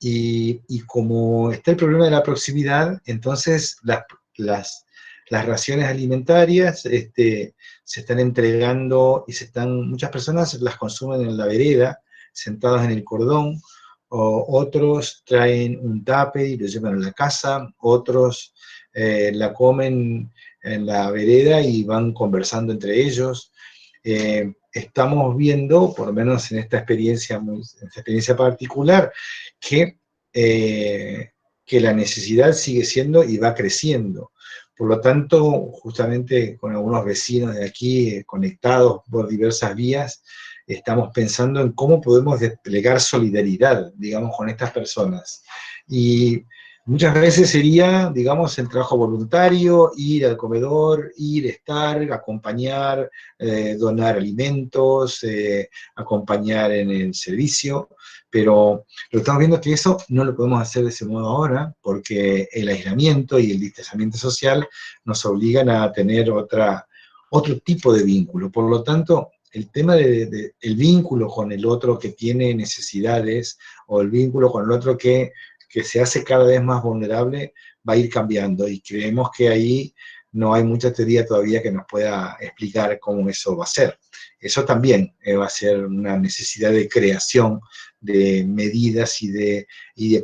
y como está el problema de la proximidad, entonces las raciones alimentarias se están entregando, y muchas personas las consumen en la vereda, sentados en el cordón, o otros traen un tupper y lo llevan a la casa, otros la comen en la vereda y van conversando entre ellos. Estamos viendo, por lo menos en esta experiencia particular, que la necesidad sigue siendo y va creciendo. Por lo tanto, justamente con algunos vecinos de aquí, conectados por diversas vías, estamos pensando en cómo podemos desplegar solidaridad, digamos, con estas personas. Y muchas veces sería, digamos, el trabajo voluntario, ir al comedor, estar, acompañar, donar alimentos, acompañar en el servicio, pero lo que estamos viendo es que eso no lo podemos hacer de ese modo ahora, porque el aislamiento y el distanciamiento social nos obligan a tener otro tipo de vínculo. Por lo tanto, el tema del vínculo con el otro que tiene necesidades, o el vínculo con el otro que se hace cada vez más vulnerable, va a ir cambiando, y creemos que ahí no hay mucha teoría todavía que nos pueda explicar cómo eso va a ser. Eso también va a ser una necesidad de creación de medidas y de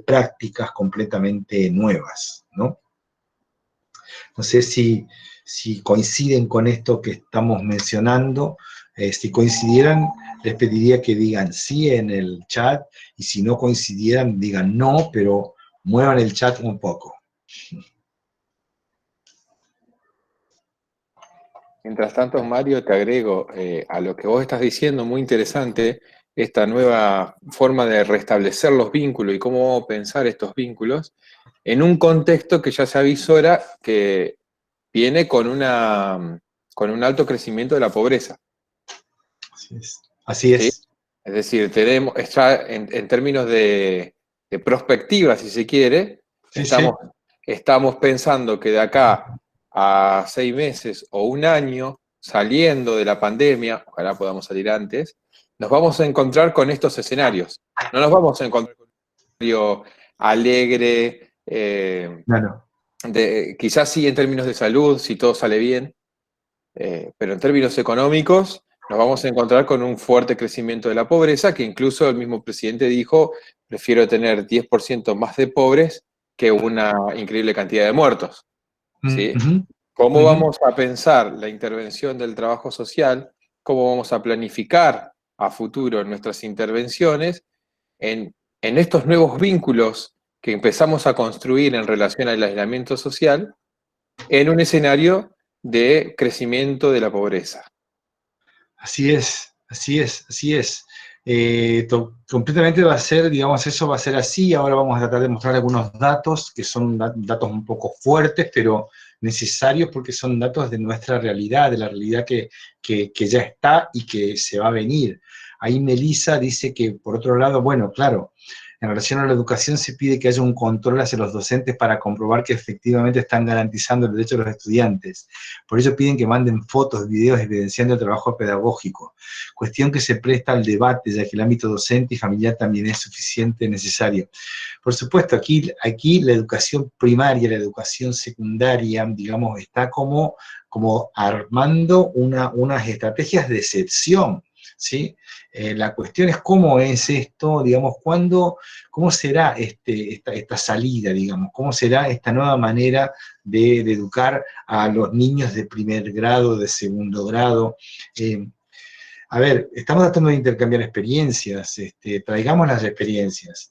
prácticas completamente nuevas, ¿no? No sé si coinciden con esto que estamos mencionando. Si coincidieran, les pediría que digan sí en el chat, y si no coincidieran, digan no, pero muevan el chat un poco. Mientras tanto, Mario, te agrego a lo que vos estás diciendo, muy interesante, esta nueva forma de restablecer los vínculos y cómo vamos a pensar estos vínculos en un contexto que ya se avisora que viene con un alto crecimiento de la pobreza. Así es. ¿Sí? Es decir, tenemos, en términos de perspectiva, si se quiere, estamos pensando que de acá a 6 meses o un año, saliendo de la pandemia, ojalá podamos salir antes, nos vamos a encontrar con estos escenarios. No nos vamos a encontrar con un escenario alegre, Claro. Quizás sí en términos de salud, si todo sale bien, pero en términos económicos nos vamos a encontrar con un fuerte crecimiento de la pobreza, que incluso el mismo presidente dijo: prefiero tener 10% más de pobres que una increíble cantidad de muertos, ¿sí? Ujú, ¿Cómo ujú. vamos a pensar la intervención del trabajo social? ¿Cómo vamos a planificar a futuro nuestras intervenciones en estos nuevos vínculos que empezamos a construir en relación al aislamiento social en un escenario de crecimiento de la pobreza? Así es, así es, así es. Completamente va a ser, digamos, eso va a ser así. Ahora vamos a tratar de mostrar algunos datos que son datos un poco fuertes, pero necesarios porque son datos de nuestra realidad, de la realidad que ya está y que se va a venir. Ahí Melissa dice que, por otro lado, bueno, claro, en relación a la educación se pide que haya un control hacia los docentes para comprobar que efectivamente están garantizando el derecho de los estudiantes. Por ello piden que manden fotos, videos evidenciando el trabajo pedagógico, cuestión que se presta al debate, ya que el ámbito docente y familiar también es suficiente necesario. Por supuesto, aquí la educación primaria, la educación secundaria, digamos, está como armando unas estrategias de excepción, ¿sí? La cuestión es cómo es esto, digamos, cómo será esta salida, digamos, cómo será esta nueva manera de educar a los niños de primer grado, de segundo grado. A ver, estamos tratando de intercambiar experiencias, traigamos las experiencias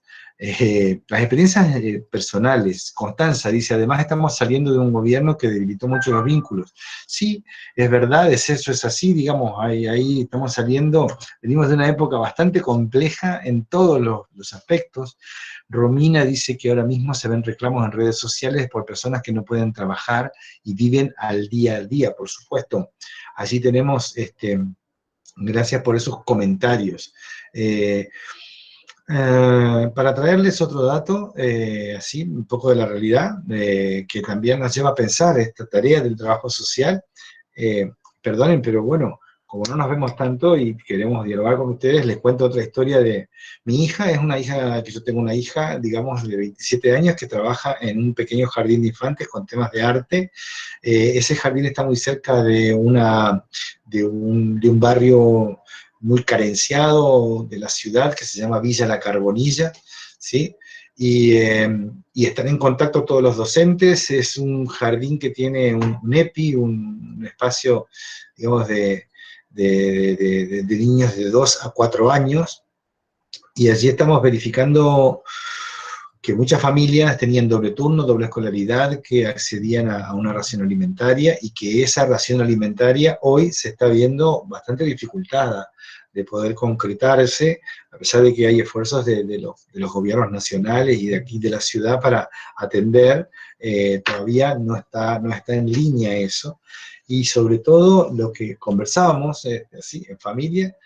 personales. Constanza dice, además estamos saliendo de un gobierno que debilitó mucho los vínculos. Sí, es verdad, eso es así, digamos, ahí estamos saliendo, venimos de una época bastante compleja en todos los aspectos. Romina dice que ahora mismo se ven reclamos en redes sociales por personas que no pueden trabajar y viven al día, por supuesto. Allí tenemos, gracias por esos comentarios. Para traerles otro dato, así, un poco de la realidad, que también nos lleva a pensar esta tarea del trabajo social. Perdonen, pero bueno, como no nos vemos tanto y queremos dialogar con ustedes, les cuento otra historia de mi hija. Es una hija, que yo tengo una hija, digamos, de 27 años que trabaja en un pequeño jardín de infantes con temas de arte. Ese jardín está muy cerca de un barrio muy carenciado de la ciudad, que se llama Villa La Carbonilla, ¿sí? Y están en contacto todos los docentes. Es un jardín que tiene un EPI, un espacio, digamos, de niños de 2 a 4 años, y allí estamos verificando que muchas familias tenían doble turno, doble escolaridad, que accedían a una ración alimentaria, y que esa ración alimentaria hoy se está viendo bastante dificultada de poder concretarse, a pesar de que hay esfuerzos de los gobiernos nacionales y de aquí de la ciudad para atender. Todavía no está en línea eso. Y sobre todo lo que conversábamos así, en familia,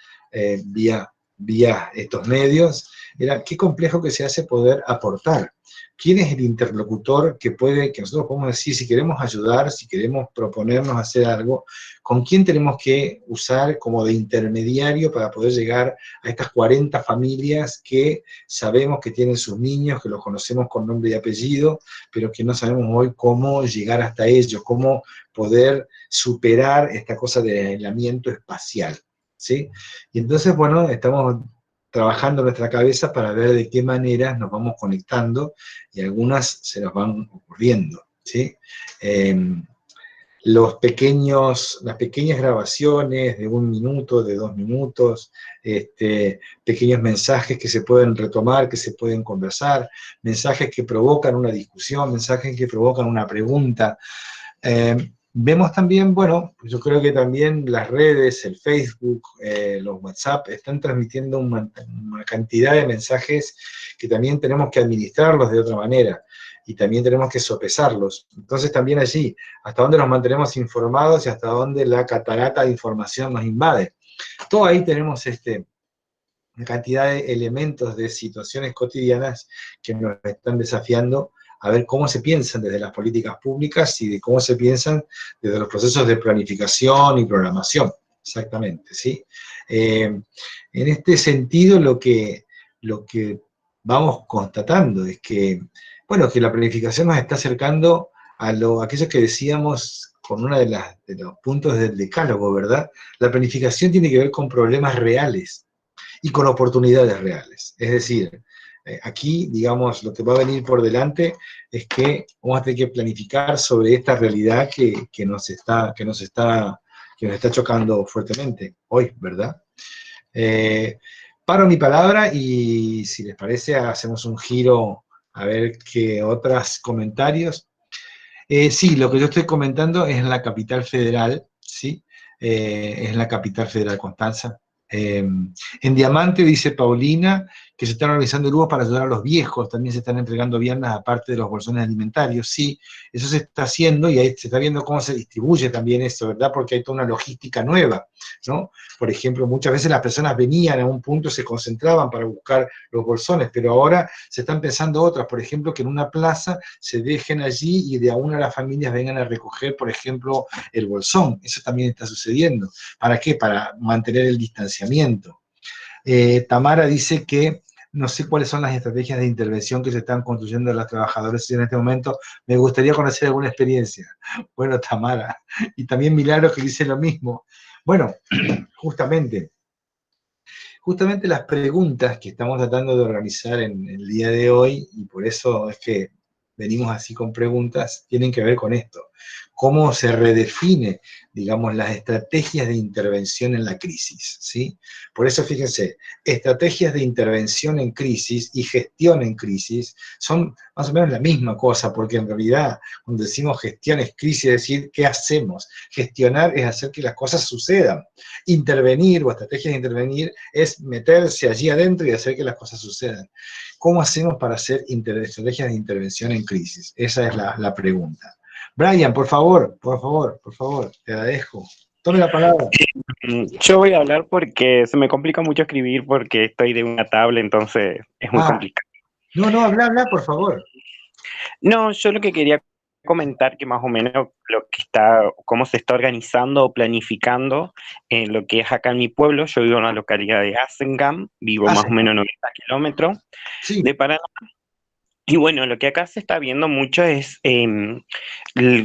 vía estos medios, era qué complejo que se hace poder aportar. ¿Quién es el interlocutor que nosotros podemos decir, si queremos ayudar, si queremos proponernos hacer algo, con quién tenemos que usar como de intermediario para poder llegar a estas 40 familias que sabemos que tienen sus niños, que los conocemos con nombre y apellido, pero que no sabemos hoy cómo llegar hasta ellos, cómo poder superar esta cosa del aislamiento espacial, ¿sí? Y entonces, bueno, estamos trabajando nuestra cabeza para ver de qué manera nos vamos conectando, y algunas se nos van ocurriendo, ¿sí? Las pequeñas grabaciones de 1 minuto, de 2 minutos, pequeños mensajes que se pueden retomar, que se pueden conversar, mensajes que provocan una discusión, mensajes que provocan una pregunta. Vemos también, bueno, yo creo que también las redes, el Facebook, los WhatsApp, están transmitiendo una cantidad de mensajes que también tenemos que administrarlos de otra manera, y también tenemos que sopesarlos. Entonces también allí, hasta dónde nos mantenemos informados y hasta dónde la catarata de información nos invade. Todo ahí tenemos una cantidad de elementos, de situaciones cotidianas que nos están desafiando a ver cómo se piensan desde las políticas públicas y de cómo se piensan desde los procesos de planificación y programación, exactamente, ¿sí? En este sentido, lo que vamos constatando es que, bueno, que la planificación nos está acercando a aquello que decíamos con uno de los puntos del decálogo, ¿verdad? La planificación tiene que ver con problemas reales y con oportunidades reales. Es decir, Aquí, digamos, lo que va a venir por delante es que vamos a tener que planificar sobre esta realidad que nos está chocando fuertemente hoy, ¿verdad? Paro mi palabra y si les parece hacemos un giro a ver qué otros comentarios. Sí, lo que yo estoy comentando es en la capital federal, ¿sí? Es la capital federal, Constanza. En Diamante, dice Paulina, que se están organizando grupos para ayudar a los viejos, también se están entregando viernes aparte de los bolsones alimentarios, sí, eso se está haciendo y ahí se está viendo cómo se distribuye también eso, ¿verdad? Porque hay toda una logística nueva, ¿no? Por ejemplo, muchas veces las personas venían a un punto, se concentraban para buscar los bolsones, pero ahora se están pensando otras, por ejemplo, que en una plaza se dejen allí y de a una las familias vengan a recoger, por ejemplo, el bolsón, eso también está sucediendo. ¿Para qué? Para mantener el distanciamiento. Tamara dice que no sé cuáles son las estrategias de intervención que se están construyendo los trabajadores en este momento. Me gustaría conocer alguna experiencia. Bueno, Tamara. Y también Milagro que dice lo mismo. Bueno, justamente las preguntas que estamos tratando de organizar en el día de hoy, y por eso es que venimos así con preguntas, tienen que ver con esto. ¿Cómo se redefine, digamos, las estrategias de intervención en la crisis? ¿Sí? Por eso, fíjense, estrategias de intervención en crisis y gestión en crisis son más o menos la misma cosa, porque en realidad, cuando decimos gestión es crisis, es decir, ¿qué hacemos? Gestionar es hacer que las cosas sucedan. Intervenir o estrategias de intervenir es meterse allí adentro y hacer que las cosas sucedan. ¿Cómo hacemos para hacer estrategias de intervención en crisis? Esa es la pregunta. Brian, por favor, te agradezco. Tome la palabra. Yo voy a hablar porque se me complica mucho escribir porque estoy de una tabla, entonces es muy complicado. No, habla, por favor. No, yo lo que quería comentar que más o menos cómo se está organizando o planificando en lo que es acá en mi pueblo. Yo vivo en la localidad de Asengam, vivo más o menos 90 kilómetros de Paraná. Y bueno, lo que acá se está viendo mucho es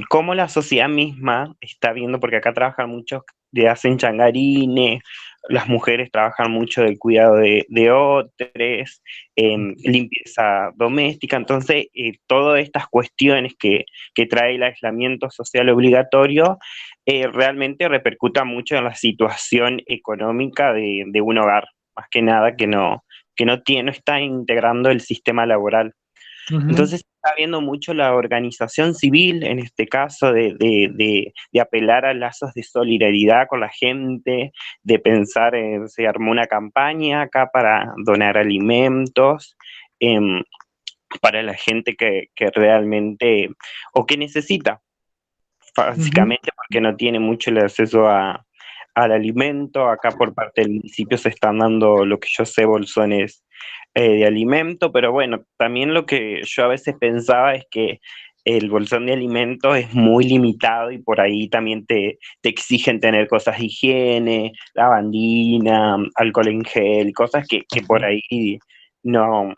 cómo la sociedad misma está viendo, porque acá trabajan muchos hacen changarines, las mujeres trabajan mucho del cuidado de otros, limpieza doméstica, entonces todas estas cuestiones que trae el aislamiento social obligatorio realmente repercutan mucho en la situación económica de un hogar, más que nada que no está integrando el sistema laboral. Entonces está viendo mucho la organización civil, en este caso, de apelar a lazos de solidaridad con la gente, de pensar en, se armó una campaña acá para donar alimentos, para la gente que realmente, o que necesita, básicamente porque no tiene mucho el acceso al alimento. Acá por parte del municipio se están dando, lo que yo sé, bolsones de alimento, pero bueno, también lo que yo a veces pensaba es que el bolsón de alimentos es muy limitado y por ahí también te exigen tener cosas de higiene, lavandina, alcohol en gel, cosas que por ahí no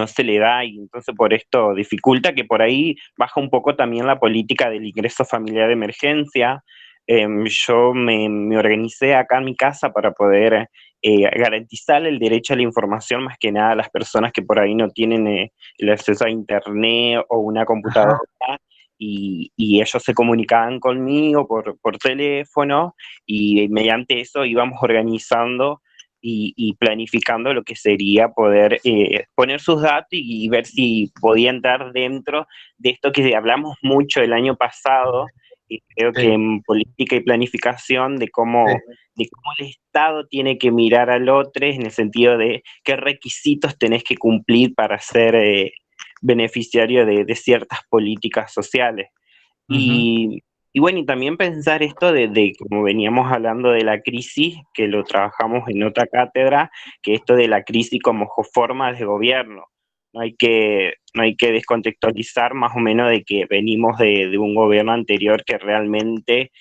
se le da, y entonces por esto dificulta que por ahí baja un poco también la política del ingreso familiar de emergencia. Yo me organicé acá en mi casa para poder garantizar el derecho a la información, más que nada a las personas que por ahí no tienen el acceso a internet o una computadora. Y ellos se comunicaban conmigo por teléfono, y mediante eso íbamos organizando y planificando lo que sería poder poner sus datos y ver si podía entrar dentro de esto que hablamos mucho el año pasado, y creo que en política y planificación, de cómo el Estado tiene que mirar al otro, en el sentido de qué requisitos tenés que cumplir para ser beneficiario de ciertas políticas sociales. Y bueno, y también pensar esto de como veníamos hablando de la crisis, que lo trabajamos en otra cátedra, que esto de la crisis como forma de gobierno. No hay que descontextualizar más o menos de que venimos de un gobierno anterior que realmente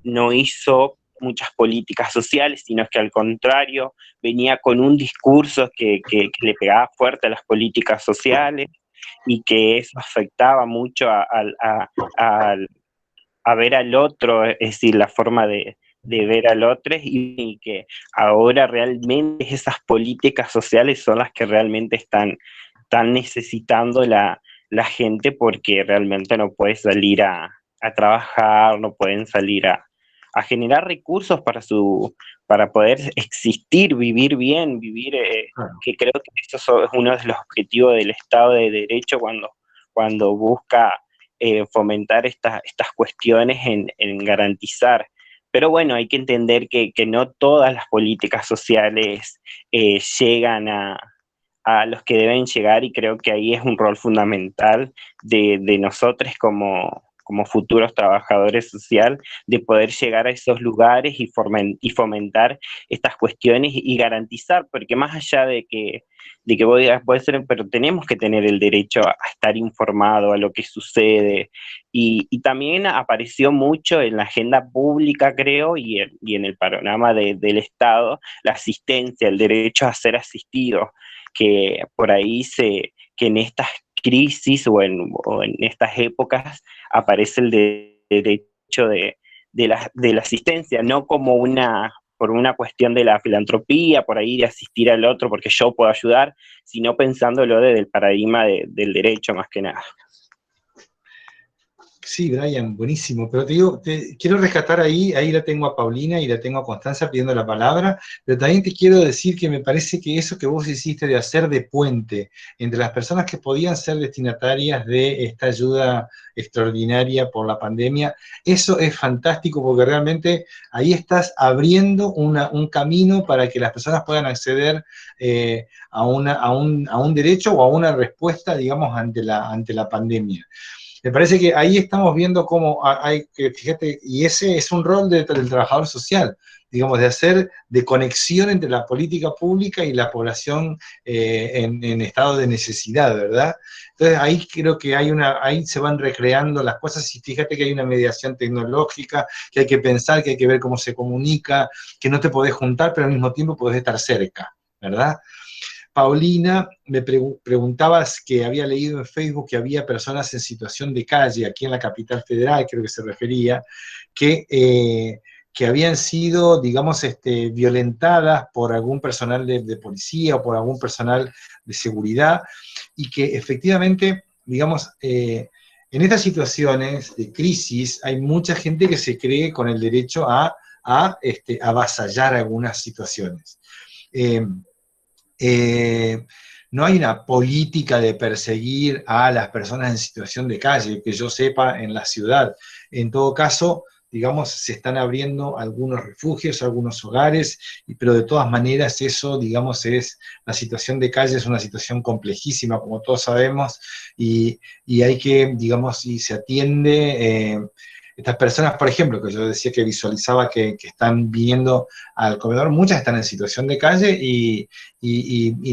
no hizo muchas políticas sociales, sino que al contrario, venía con un discurso que le pegaba fuerte a las políticas sociales, y que eso afectaba mucho a ver al otro, es decir, la forma de de ver al otro y que ahora realmente esas políticas sociales son las que realmente están necesitando la gente porque realmente no puede salir a trabajar, no pueden salir a generar recursos para poder existir, vivir bien, vivir, Claro. que creo que eso es uno de los objetivos del Estado de Derecho cuando busca fomentar estas cuestiones en garantizar. Pero bueno, hay que entender que no todas las políticas sociales llegan a los que deben llegar y creo que ahí es un rol fundamental de nosotros como futuros trabajadores sociales, de poder llegar a esos lugares y fomentar estas cuestiones y garantizar, porque más allá de que vos digas, puede ser, pero tenemos que tener el derecho a estar informado a lo que sucede, y también apareció mucho en la agenda pública, creo, y en el panorama del Estado, la asistencia, el derecho a ser asistido, que por ahí que en estas crisis o en estas épocas aparece el derecho de la asistencia, no como por una cuestión de la filantropía, por ahí de asistir al otro porque yo puedo ayudar, sino pensándolo desde el paradigma del derecho más que nada. Sí, Brian, buenísimo. Pero te digo, quiero rescatar ahí la tengo a Paulina y la tengo a Constanza pidiendo la palabra, pero también te quiero decir que me parece que eso que vos hiciste de hacer de puente entre las personas que podían ser destinatarias de esta ayuda extraordinaria por la pandemia, eso es fantástico porque realmente ahí estás abriendo un camino para que las personas puedan acceder a un derecho o a una respuesta, digamos, ante la pandemia. Me parece que ahí estamos viendo cómo hay que, fíjate, y ese es un rol del trabajador social, digamos, de hacer de conexión entre la política pública y la población en estado de necesidad, ¿verdad? Entonces ahí creo que ahí se van recreando las cosas y fíjate que hay una mediación tecnológica, que hay que pensar, que hay que ver cómo se comunica, que no te podés juntar, pero al mismo tiempo podés estar cerca, ¿verdad? Paulina, me preguntabas que había leído en Facebook que había personas en situación de calle, aquí en la capital federal, creo que se refería, que habían sido, digamos, violentadas por algún personal de policía o por algún personal de seguridad, y que efectivamente, digamos, en estas situaciones de crisis hay mucha gente que se cree con el derecho a avasallar algunas situaciones. No hay una política de perseguir a las personas en situación de calle, que yo sepa, en la ciudad. En todo caso, digamos, se están abriendo algunos refugios, algunos hogares, pero de todas maneras eso, digamos, la situación de calle es una situación complejísima, como todos sabemos, y hay que, digamos, y se atiende... estas personas, por ejemplo, que yo decía que visualizaba que están viniendo al comedor, muchas están en situación de calle y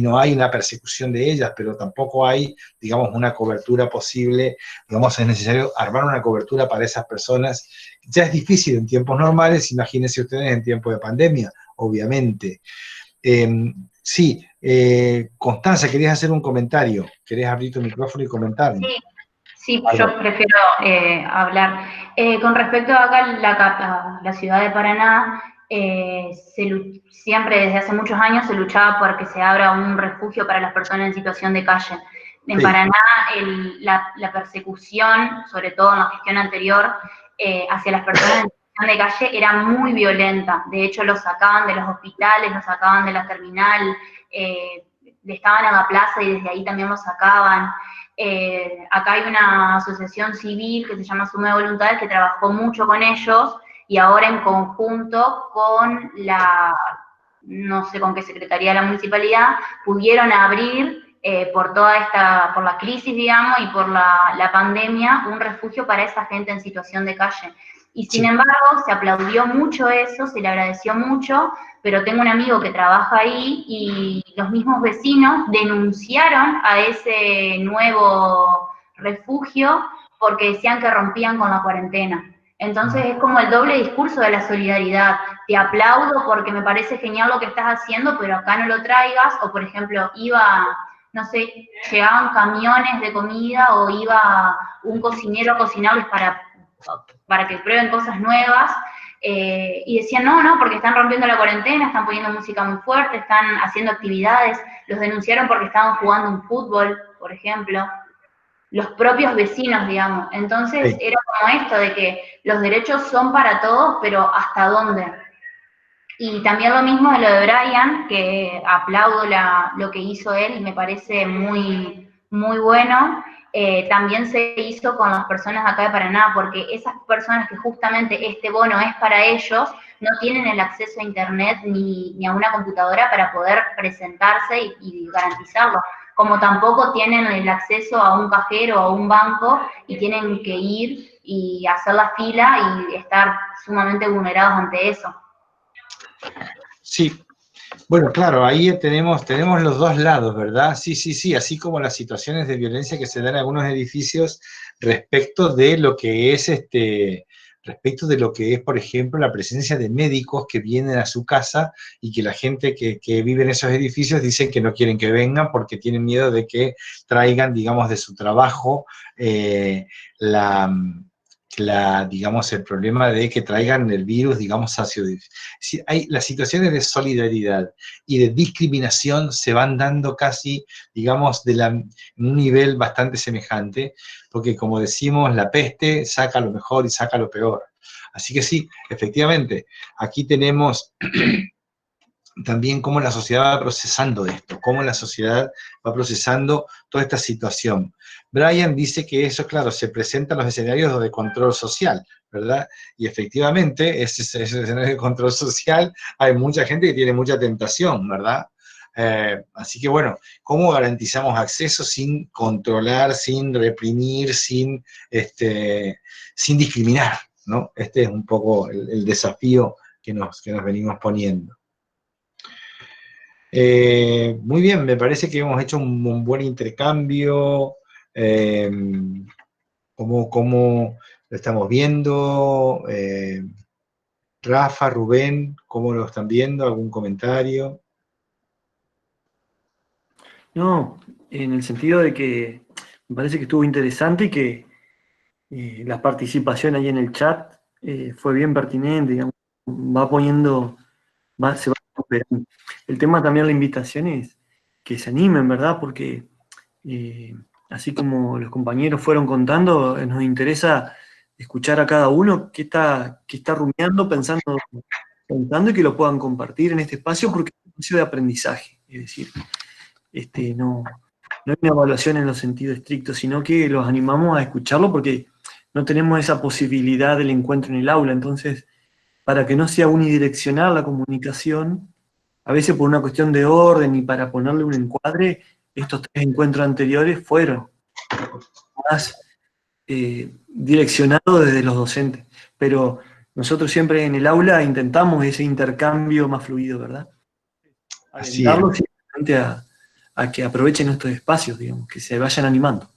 no hay una persecución de ellas, pero tampoco hay, digamos, una cobertura posible. Digamos, es necesario armar una cobertura para esas personas. Ya es difícil en tiempos normales, imagínense ustedes en tiempos de pandemia, obviamente. Sí, Constanza, querías hacer un comentario, querés abrir tu micrófono y comentar. Sí, yo prefiero hablar. Con respecto a acá a la ciudad de Paraná, siempre desde hace muchos años se luchaba por que se abra un refugio para las personas en situación de calle. En Paraná, la persecución, sobre todo en la gestión anterior, hacia las personas en situación de calle era muy violenta. De hecho, los sacaban de los hospitales, los sacaban de la terminal, estaban a la plaza y desde ahí también los sacaban. Acá hay una asociación civil que se llama Suma de Voluntades que trabajó mucho con ellos y ahora en conjunto con no sé con qué secretaría de la municipalidad, pudieron abrir por la crisis, digamos, y por la pandemia, un refugio para esa gente en situación de calle. Y sin embargo, se aplaudió mucho eso, se le agradeció mucho, pero tengo un amigo que trabaja ahí y los mismos vecinos denunciaron a ese nuevo refugio porque decían que rompían con la cuarentena. Entonces es como el doble discurso de la solidaridad. Te aplaudo porque me parece genial lo que estás haciendo, pero acá no lo traigas. O por ejemplo, no sé, llegaban camiones de comida o iba un cocinero a cocinarles para que prueben cosas nuevas. y decían, no, porque están rompiendo la cuarentena, están poniendo música muy fuerte, están haciendo actividades, los denunciaron porque estaban jugando un fútbol, por ejemplo, los propios vecinos, digamos. Entonces Sí. era como esto de que los derechos son para todos, pero ¿hasta dónde? Y también lo mismo de lo de Brian, que aplaudo lo que hizo él y me parece muy, muy bueno. También se hizo con las personas acá de Paraná, porque esas personas que justamente este bono es para ellos, no tienen el acceso a internet ni a una computadora para poder presentarse y garantizarlo. Como tampoco tienen el acceso a un cajero o a un banco y tienen que ir y hacer la fila y estar sumamente vulnerados ante eso. Sí, bueno, claro, ahí tenemos los dos lados, ¿verdad? Sí, así como las situaciones de violencia que se dan en algunos edificios respecto de lo que es por ejemplo, la presencia de médicos que vienen a su casa y que la gente que vive en esos edificios dicen que no quieren que vengan porque tienen miedo de que traigan, digamos, de su trabajo digamos, el problema de que traigan el virus, digamos, hacia... Si las situaciones de solidaridad y de discriminación se van dando casi, digamos, en un nivel bastante semejante, porque como decimos, la peste saca lo mejor y saca lo peor. Así que sí, efectivamente, aquí tenemos también cómo la sociedad va procesando esto, cómo la sociedad va procesando toda esta situación. Brian dice que eso, claro, se presenta en los escenarios de control social, ¿verdad? Y efectivamente, ese escenario de control social, hay mucha gente que tiene mucha tentación, ¿verdad? Así que bueno, ¿cómo garantizamos acceso sin controlar, sin reprimir, sin discriminar, ¿no? Este es un poco el desafío que nos venimos poniendo. Muy bien, me parece que hemos hecho un buen intercambio. ¿Cómo lo estamos viendo? Rafa, Rubén, ¿cómo lo están viendo? ¿Algún comentario? No, en el sentido de que me parece que estuvo interesante y que la participación ahí en el chat fue bien pertinente, digamos, va poniendo, se va recuperando. El tema también, la invitación es que se animen, ¿verdad? Porque así como los compañeros fueron contando, nos interesa escuchar a cada uno qué está rumiando, pensando y que lo puedan compartir en este espacio, porque es un espacio de aprendizaje, es decir, no hay una evaluación en los sentidos estrictos, sino que los animamos a escucharlo porque no tenemos esa posibilidad del encuentro en el aula. Entonces, para que no sea unidireccional la comunicación, a veces por una cuestión de orden y para ponerle un encuadre, estos 3 encuentros anteriores fueron más direccionados desde los docentes. Pero nosotros siempre en el aula intentamos ese intercambio más fluido, ¿verdad? Así es. Alentarlos simplemente a que aprovechen estos espacios, digamos, que se vayan animando.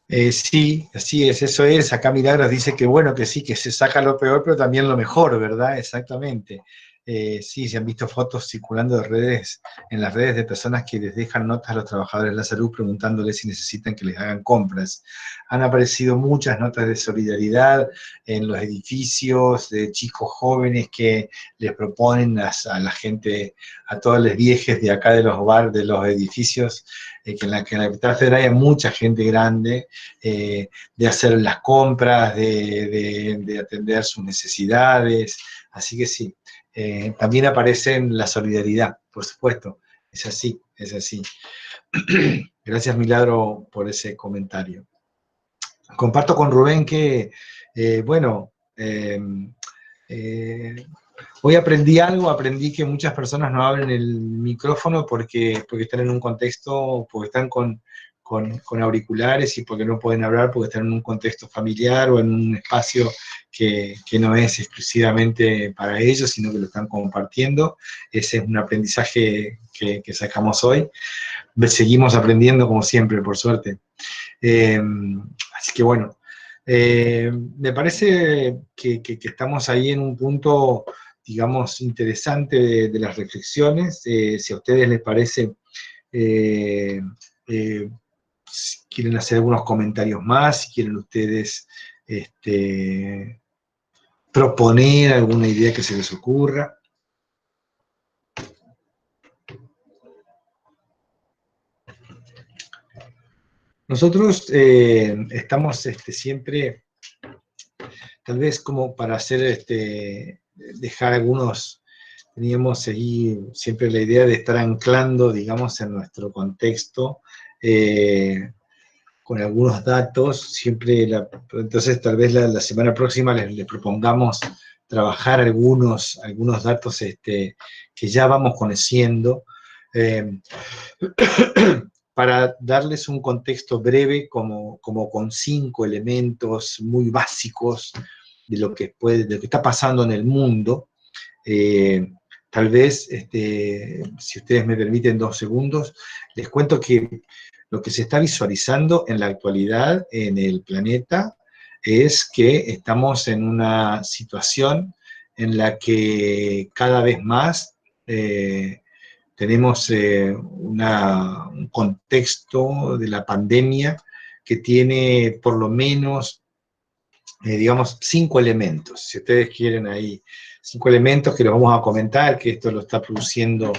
Sí, así es, eso es. Acá Milagros dice que bueno, que sí, que se saca lo peor, pero también lo mejor, ¿verdad? Exactamente. Sí, se han visto fotos circulando en las redes de personas que les dejan notas a los trabajadores de la salud preguntándoles si necesitan que les hagan compras. Han aparecido muchas notas de solidaridad en los edificios, de chicos jóvenes que les proponen a la gente, a todos los viejes de acá de los edificios, que en la capital federal hay mucha gente grande, de hacer las compras, de atender sus necesidades. Así que sí, también aparece en la solidaridad, por supuesto. Es así, es así. Gracias, Milagro, por ese comentario. Comparto con Rubén que, hoy aprendí que muchas personas no abren el micrófono porque están en un contexto, porque están con auriculares y porque no pueden hablar porque están en un contexto familiar o en un espacio que no es exclusivamente para ellos, sino que lo están compartiendo. Ese es un aprendizaje que sacamos hoy. Seguimos aprendiendo como siempre, por suerte. Así que bueno, me parece que estamos ahí en un punto, digamos, interesante de las reflexiones. Si a ustedes les parece, si quieren hacer algunos comentarios más, si quieren ustedes proponer alguna idea que se les ocurra. Nosotros estamos siempre, tal vez como para hacer, dejar algunos, teníamos ahí siempre la idea de estar anclando, digamos, en nuestro contexto, con algunos datos, entonces tal vez la semana próxima les propongamos trabajar algunos datos que ya vamos conociendo, para darles un contexto breve, como con 5 elementos muy básicos de lo que está pasando en el mundo. Tal vez, si ustedes me permiten 2 segundos, les cuento que lo que se está visualizando en la actualidad en el planeta es que estamos en una situación en la que cada vez más tenemos un contexto de la pandemia que tiene por lo menos, digamos, 5 elementos. Si ustedes quieren ahí, 5 elementos que los vamos a comentar, que esto lo está produciendo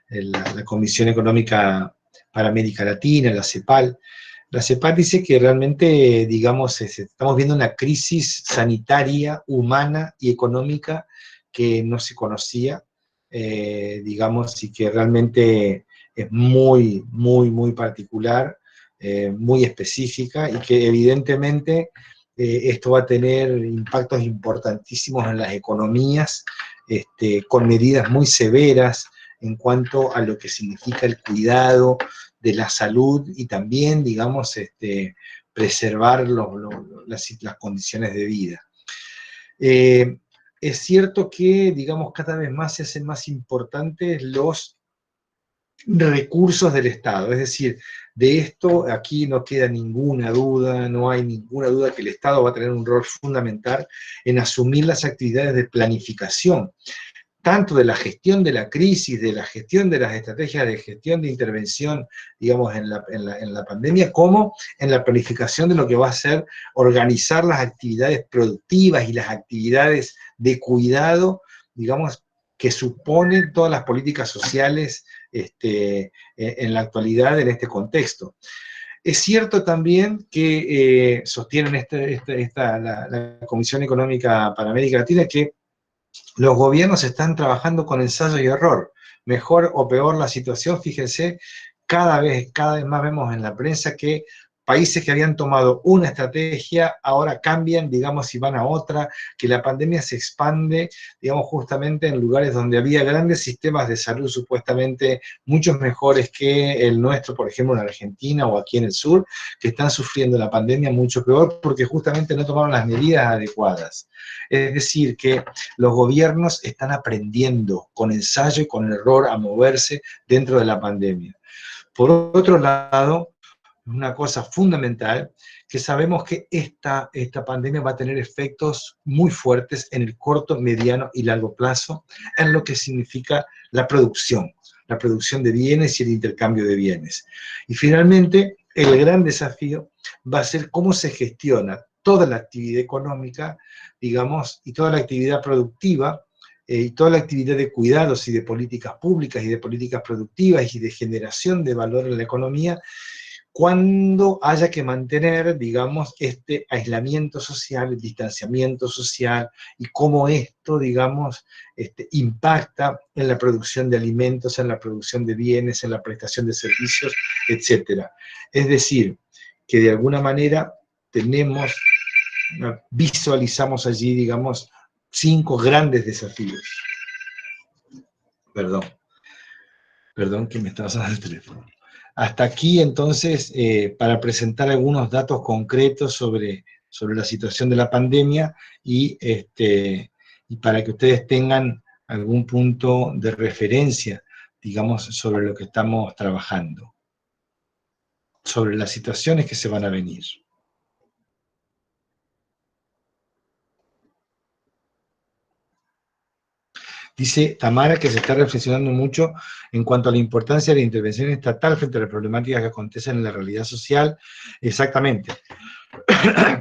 la Comisión Económica para América Latina, la CEPAL. La CEPAL dice que realmente, digamos, estamos viendo una crisis sanitaria, humana y económica que no se conocía, digamos, y que realmente es muy, muy, muy particular, muy específica, y que evidentemente esto va a tener impactos importantísimos en las economías, con medidas muy severas en cuanto a lo que significa el cuidado de la salud y también, digamos, preservar las condiciones de vida. Es cierto que, digamos, cada vez más se hacen más importantes los recursos del Estado, es decir, de esto aquí no queda ninguna duda, no hay ninguna duda que el Estado va a tener un rol fundamental en asumir las actividades de planificación, tanto de la gestión de la crisis, de la gestión de las estrategias de gestión de intervención, digamos, en la pandemia, como en la planificación de lo que va a ser organizar las actividades productivas y las actividades de cuidado, digamos, que suponen todas las políticas sociales en la actualidad, en este contexto. Es cierto también que sostienen la Comisión Económica para América Latina, que los gobiernos están trabajando con ensayo y error. Mejor o peor la situación, fíjense, cada vez más vemos en la prensa que países que habían tomado una estrategia ahora cambian, digamos, y van a otra, que la pandemia se expande, digamos, justamente en lugares donde había grandes sistemas de salud supuestamente muchos mejores que el nuestro, por ejemplo, en Argentina o aquí en el sur, que están sufriendo la pandemia mucho peor porque justamente no tomaron las medidas adecuadas. Es decir, que los gobiernos están aprendiendo con ensayo y con error a moverse dentro de la pandemia. Por otro lado, una cosa fundamental, que sabemos que esta pandemia va a tener efectos muy fuertes en el corto, mediano y largo plazo en lo que significa la producción de bienes y el intercambio de bienes. Y finalmente, el gran desafío va a ser cómo se gestiona toda la actividad económica, digamos, y toda la actividad productiva, y toda la actividad de cuidados y de políticas públicas y de políticas productivas y de generación de valor en la economía, cuando haya que mantener, digamos, este aislamiento social, el distanciamiento social, y cómo esto, digamos, impacta en la producción de alimentos, en la producción de bienes, en la prestación de servicios, etc. Es decir, que de alguna manera visualizamos allí, digamos, 5 grandes desafíos. Perdón que me estaba sonando el teléfono. Hasta aquí, entonces, para presentar algunos datos concretos sobre la situación de la pandemia y para que ustedes tengan algún punto de referencia, digamos, sobre lo que estamos trabajando, sobre las situaciones que se van a venir. Dice Tamara que se está reflexionando mucho en cuanto a la importancia de la intervención estatal frente a las problemáticas que acontecen en la realidad social. Exactamente.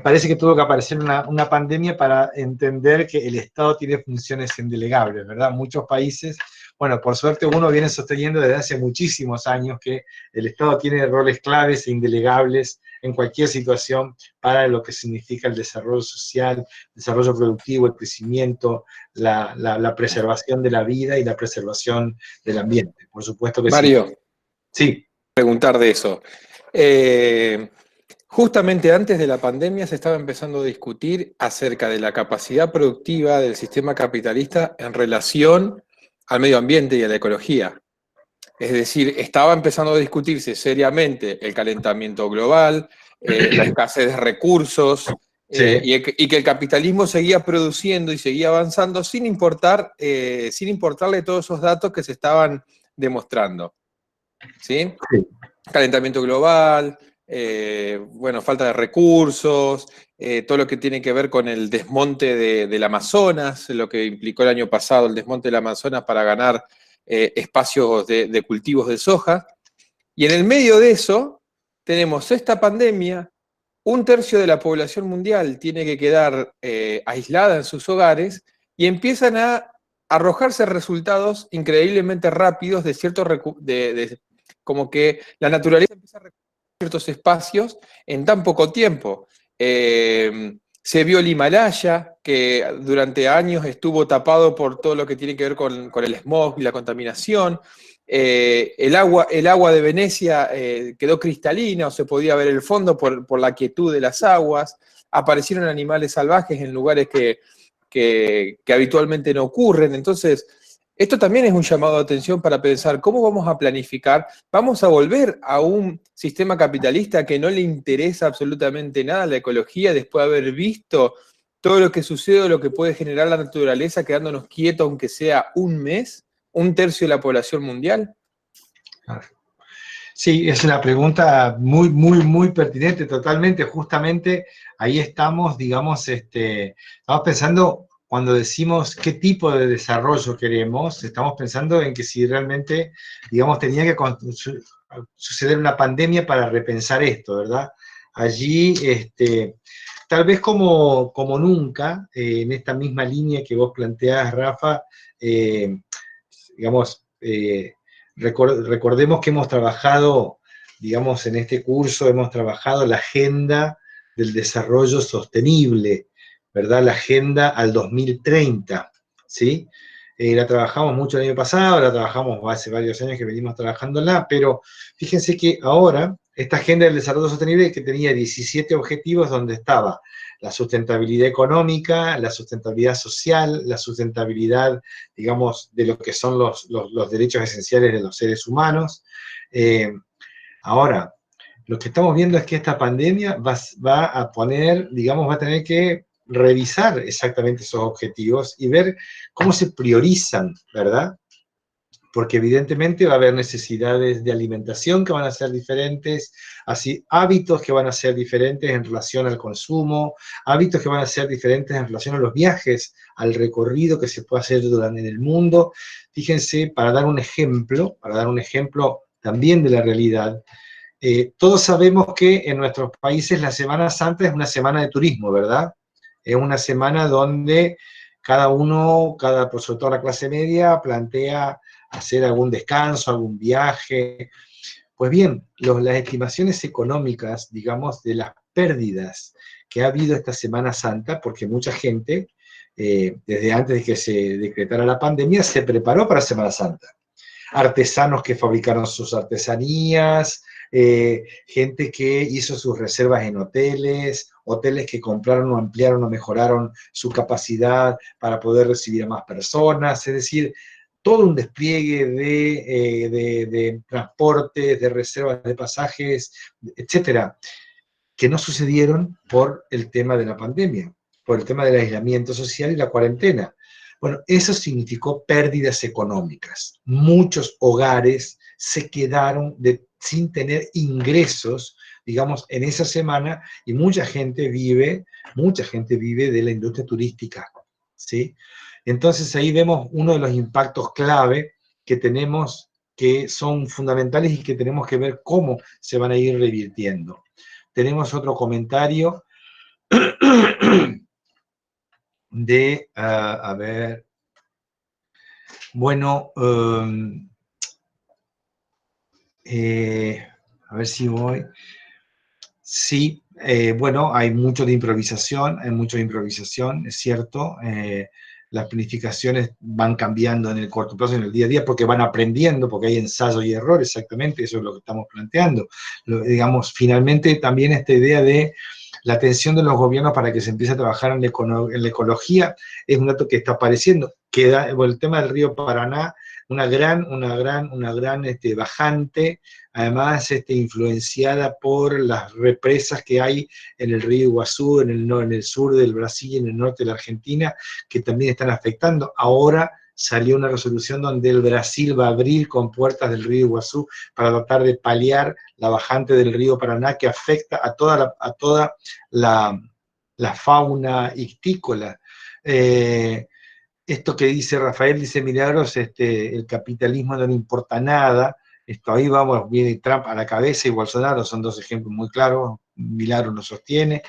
Parece que tuvo que aparecer una pandemia para entender que el Estado tiene funciones indelegables, ¿verdad? Muchos países, bueno, por suerte uno viene sosteniendo desde hace muchísimos años que el Estado tiene roles claves e indelegables en cualquier situación para lo que significa el desarrollo social, el desarrollo productivo, el crecimiento, la preservación de la vida y la preservación del ambiente. Por supuesto que Mario, sí. preguntar de eso. Justamente antes de la pandemia se estaba empezando a discutir acerca de la capacidad productiva del sistema capitalista en relación al medio ambiente y a la ecología. Es decir, estaba empezando a discutirse seriamente el calentamiento global, la escasez de recursos, Sí. y que el capitalismo seguía produciendo y seguía avanzando sin importarle todos esos datos que se estaban demostrando. ¿Sí? Sí. Calentamiento global, bueno, falta de recursos, todo lo que tiene que ver con el desmonte del Amazonas, lo que implicó el año pasado el desmonte del Amazonas para ganar espacios de cultivos de soja. Y en el medio de eso tenemos esta pandemia, 1/3 de la población mundial tiene que quedar aislada en sus hogares y empiezan a arrojarse resultados increíblemente rápidos de ciertos como que la naturaleza empieza a recuperar ciertos espacios en tan poco tiempo. Se vio el Himalaya, que durante años estuvo tapado por todo lo que tiene que ver con el smog y la contaminación. El agua de Venecia quedó cristalina, o se podía ver el fondo por la quietud de las aguas. Aparecieron animales salvajes en lugares que habitualmente no ocurren. Entonces, esto también es un llamado de atención para pensar cómo vamos a planificar. ¿Vamos a volver a un sistema capitalista que no le interesa absolutamente nada a la ecología después de haber visto todo lo que sucede o lo que puede generar la naturaleza quedándonos quietos aunque sea un mes? 1/3 de la población mundial. Sí, es una pregunta muy, muy, muy pertinente, totalmente. Justamente ahí estamos, digamos, estamos pensando, cuando decimos qué tipo de desarrollo queremos, estamos pensando en que si realmente, digamos, tenía que suceder una pandemia para repensar esto, ¿verdad? Allí, tal vez como nunca, en esta misma línea que vos planteás, Rafa, digamos, recordemos que hemos trabajado, digamos, en este curso hemos trabajado la agenda del desarrollo sostenible, ¿verdad? La agenda al 2030, ¿sí? La trabajamos mucho el año pasado, la trabajamos hace varios años que venimos trabajándola, pero fíjense que ahora esta agenda del desarrollo sostenible que tenía 17 objetivos donde estaba la sustentabilidad económica, la sustentabilidad social, la sustentabilidad, digamos, de lo que son los derechos esenciales de los seres humanos. Ahora, lo que estamos viendo es que esta pandemia va a poner, digamos, va a tener que revisar exactamente esos objetivos y ver cómo se priorizan, ¿verdad? Porque evidentemente va a haber necesidades de alimentación que van a ser diferentes, así hábitos que van a ser diferentes en relación al consumo, hábitos que van a ser diferentes en relación a los viajes, al recorrido que se puede hacer en el mundo. Fíjense, para dar un ejemplo también de la realidad, todos sabemos que en nuestros países la Semana Santa es una semana de turismo, ¿verdad? Es una semana donde cada uno, sobre todo la clase media, plantea hacer algún descanso, algún viaje. Pues bien, las estimaciones económicas, digamos, de las pérdidas que ha habido esta Semana Santa, porque mucha gente, desde antes de que se decretara la pandemia, se preparó para Semana Santa. Artesanos que fabricaron sus artesanías, gente que hizo sus reservas en hoteles, hoteles que compraron o ampliaron o mejoraron su capacidad para poder recibir a más personas, es decir, todo un despliegue de transportes, de reservas de pasajes, etcétera, que no sucedieron por el tema de la pandemia, por el tema del aislamiento social y la cuarentena. Bueno, eso significó pérdidas económicas. Muchos hogares se quedaron sin tener ingresos, digamos, en esa semana, y mucha gente vive de la industria turística, ¿sí? Entonces ahí vemos uno de los impactos clave que tenemos, que son fundamentales y que tenemos que ver cómo se van a ir revirtiendo. Tenemos otro comentario de, a ver, bueno, a ver si voy. Sí, bueno, hay mucho de improvisación, es cierto. Las planificaciones van cambiando en el corto plazo, en el día a día, porque van aprendiendo, porque hay ensayo y error, exactamente, eso es lo que estamos planteando. Digamos, finalmente también esta idea de la atención de los gobiernos para que se empiece a trabajar en la ecología es un dato que está apareciendo. Bueno, el tema del río Paraná, una gran bajante, además influenciada por las represas que hay en el río Iguazú, en el sur del Brasil y en el norte de la Argentina, que también están afectando. Ahora salió una resolución donde el Brasil va a abrir compuertas del río Iguazú para tratar de paliar la bajante del río Paraná, que afecta a toda la fauna ictícola. Esto que dice Rafael, dice Milagros, el capitalismo no le importa nada. Ahí vamos, viene Trump a la cabeza y Bolsonaro, son dos ejemplos muy claros. Milagros lo sostiene.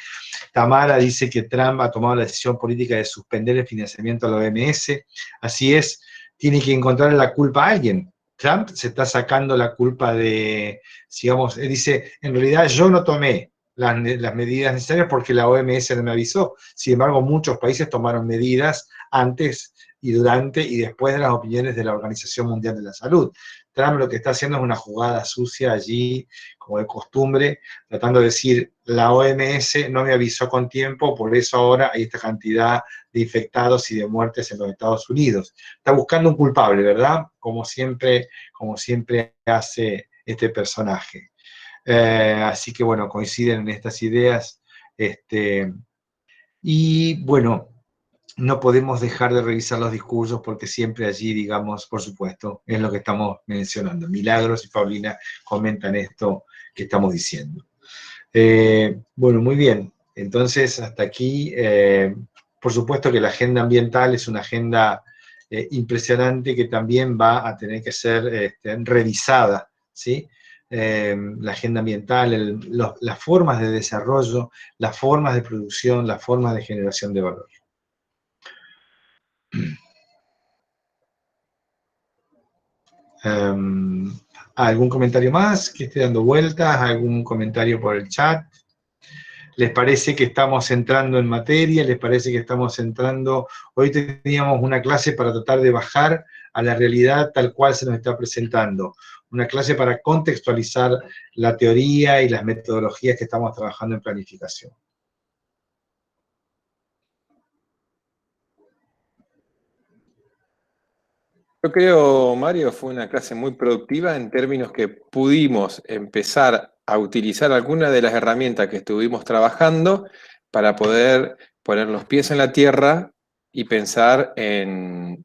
Tamara dice que Trump ha tomado la decisión política de suspender el financiamiento a la OMS. Así es, tiene que encontrar la culpa a alguien. Trump se está sacando la culpa de, digamos, dice, en realidad yo no tomé las medidas necesarias porque la OMS no me avisó. Sin embargo, muchos países tomaron medidas antes y durante y después de las opiniones de la Organización Mundial de la Salud. Trump lo que está haciendo es una jugada sucia allí, como de costumbre, tratando de decir, la OMS no me avisó con tiempo, por eso ahora hay esta cantidad de infectados y de muertes en los Estados Unidos. Está buscando un culpable, ¿verdad? Como siempre hace este personaje. Así que, bueno, coinciden en estas ideas. Y, bueno, no podemos dejar de revisar los discursos porque siempre allí, digamos, por supuesto, es lo que estamos mencionando. Milagros y Paulina comentan esto que estamos diciendo. Bueno, muy bien. Entonces, hasta aquí, por supuesto que la agenda ambiental es una agenda impresionante que también va a tener que ser revisada, ¿sí? La agenda ambiental, las formas de desarrollo, las formas de producción, las formas de generación de valor. ¿Algún comentario más que esté dando vueltas? ¿Algún comentario por el chat? ¿Les parece que estamos entrando en materia? ¿Les parece que estamos entrando? Hoy teníamos una clase para tratar de bajar a la realidad tal cual se nos está presentando. Una clase para contextualizar la teoría y las metodologías que estamos trabajando en planificación. Yo creo, Mario, fue una clase muy productiva en términos que pudimos empezar a utilizar algunas de las herramientas que estuvimos trabajando para poder poner los pies en la tierra y pensar en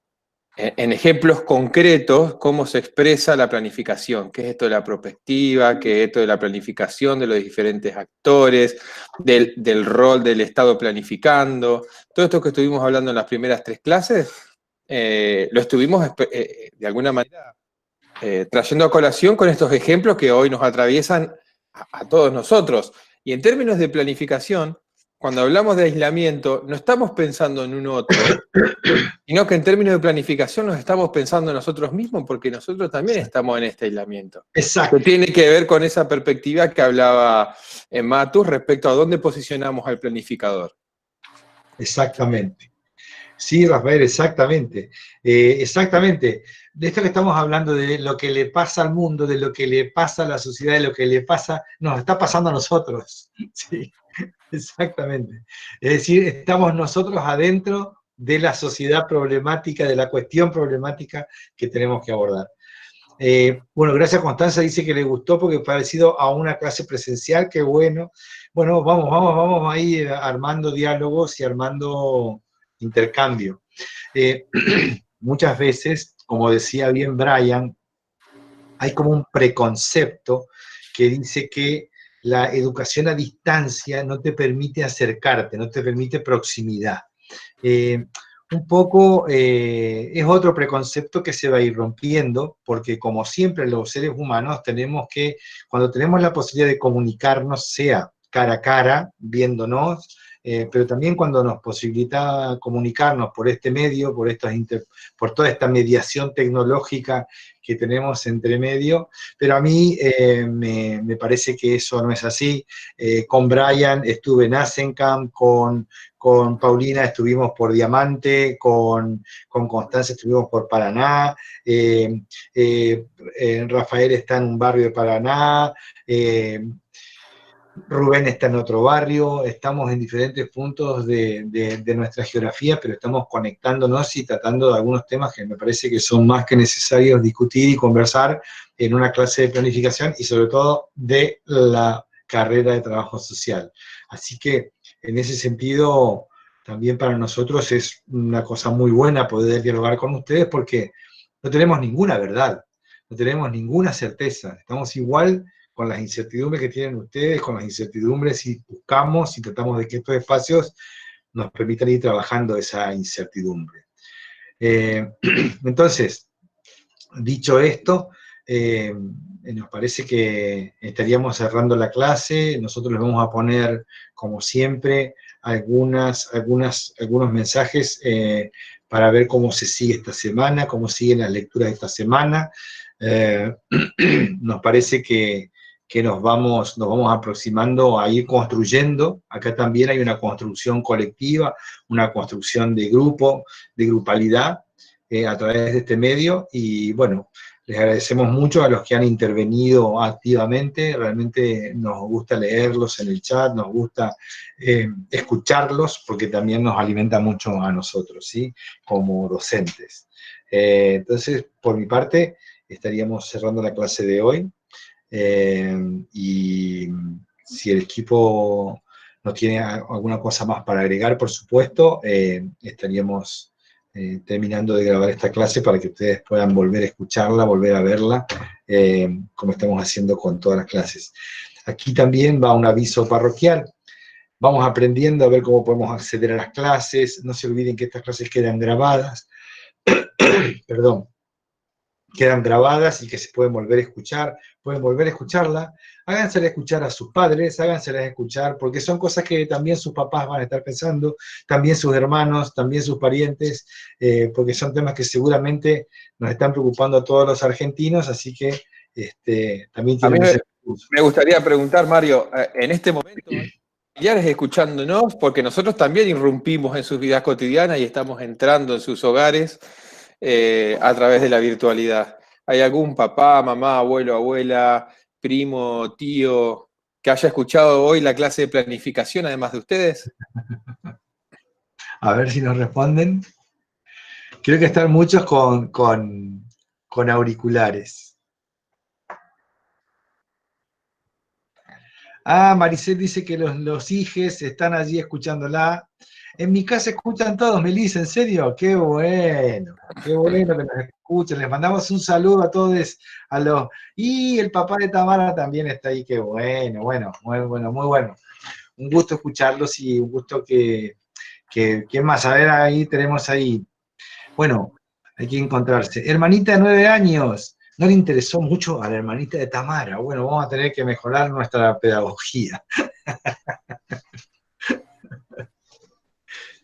ejemplos concretos cómo se expresa la planificación, qué es esto de la prospectiva, qué es esto de la planificación de los diferentes actores, del rol del Estado planificando. Todo esto que estuvimos hablando en las primeras 3 clases, lo estuvimos de alguna manera trayendo a colación con estos ejemplos que hoy nos atraviesan a todos nosotros. Y en términos de planificación, cuando hablamos de aislamiento, no estamos pensando en un otro, sino que en términos de planificación nos estamos pensando en nosotros mismos, porque nosotros también estamos en este aislamiento. Exacto. Que tiene que ver con esa perspectiva que hablaba Matus respecto a dónde posicionamos al planificador. Exactamente. Sí, Rafael, exactamente. Exactamente. De esto que estamos hablando, de lo que le pasa al mundo, de lo que le pasa a la sociedad, de lo que le pasa, nos está pasando a nosotros. Sí, exactamente. Es decir, estamos nosotros adentro de la sociedad problemática, de la cuestión problemática que tenemos que abordar. Bueno, gracias Constanza, dice que le gustó porque parecido a una clase presencial, qué bueno. Bueno, vamos ahí armando diálogos y armando intercambio. Muchas veces, como decía bien Brian, hay como un preconcepto que dice que la educación a distancia no te permite acercarte, no te permite proximidad. un poco es otro preconcepto que se va a ir rompiendo, porque como siempre los seres humanos tenemos que, cuando tenemos la posibilidad de comunicarnos, sea cara a cara, viéndonos, pero también cuando nos posibilita comunicarnos por este medio, por toda esta mediación tecnológica que tenemos entre medio, pero a mí me parece que eso no es así. Con Brian estuve en Asencamp, con Paulina estuvimos por Diamante, con Constanza estuvimos por Paraná, Rafael está en un barrio de Paraná, Rubén está en otro barrio, estamos en diferentes puntos de nuestra geografía, pero estamos conectándonos y tratando de algunos temas que me parece que son más que necesarios discutir y conversar en una clase de planificación y sobre todo de la carrera de trabajo social. Así que en ese sentido, también para nosotros es una cosa muy buena poder dialogar con ustedes porque no tenemos ninguna verdad, no tenemos ninguna certeza, estamos igual con las incertidumbres que tienen ustedes, con las incertidumbres y buscamos y tratamos de que estos espacios nos permitan ir trabajando esa incertidumbre. Entonces, dicho esto, nos parece que estaríamos cerrando la clase, nosotros les vamos a poner, como siempre, algunos mensajes para ver cómo se sigue esta semana, cómo siguen las lecturas de esta semana. Nos parece que nos vamos aproximando a ir construyendo. Acá también hay una construcción colectiva, una construcción de grupo, de grupalidad a través de este medio, y bueno, les agradecemos mucho a los que han intervenido activamente, realmente nos gusta leerlos en el chat, nos gusta escucharlos, porque también nos alimenta mucho a nosotros, ¿sí? Como docentes. Entonces, por mi parte, estaríamos cerrando la clase de hoy. Y si el equipo no tiene alguna cosa más para agregar, por supuesto, estaríamos terminando de grabar esta clase para que ustedes puedan volver a escucharla, volver a verla, como estamos haciendo con todas las clases. Aquí también va un aviso parroquial. Vamos aprendiendo a ver cómo podemos acceder a las clases. No se olviden que estas clases quedan grabadas. Perdón. Quedan grabadas y que se pueden volver a escuchar, pueden volver a escucharla, hágansela escuchar a sus padres, hágansela escuchar, porque son cosas que también sus papás van a estar pensando, también sus hermanos, también sus parientes, porque son temas que seguramente nos están preocupando a todos los argentinos, así que también tienen que ser... Me gustaría preguntar, Mario, en este momento hay familiares escuchándonos, porque nosotros también irrumpimos en sus vidas cotidianas y estamos entrando en sus hogares a través de la virtualidad. ¿Hay algún papá, mamá, abuelo, abuela, primo, tío que haya escuchado hoy la clase de planificación, además de ustedes? A ver si nos responden. Creo que están muchos con auriculares. Ah, Maricel dice que los hijes están allí escuchándola. En mi casa escuchan todos, Melissa, ¿en serio? Qué bueno que nos escuchen. Les mandamos un saludo a todos, y el papá de Tamara también está ahí, qué bueno, muy bueno. Un gusto escucharlos y un gusto que ¿quién más? A ver, ahí tenemos ahí. Bueno, hay que encontrarse. Hermanita de 9 años. No le interesó mucho a la hermanita de Tamara. Bueno, vamos a tener que mejorar nuestra pedagogía.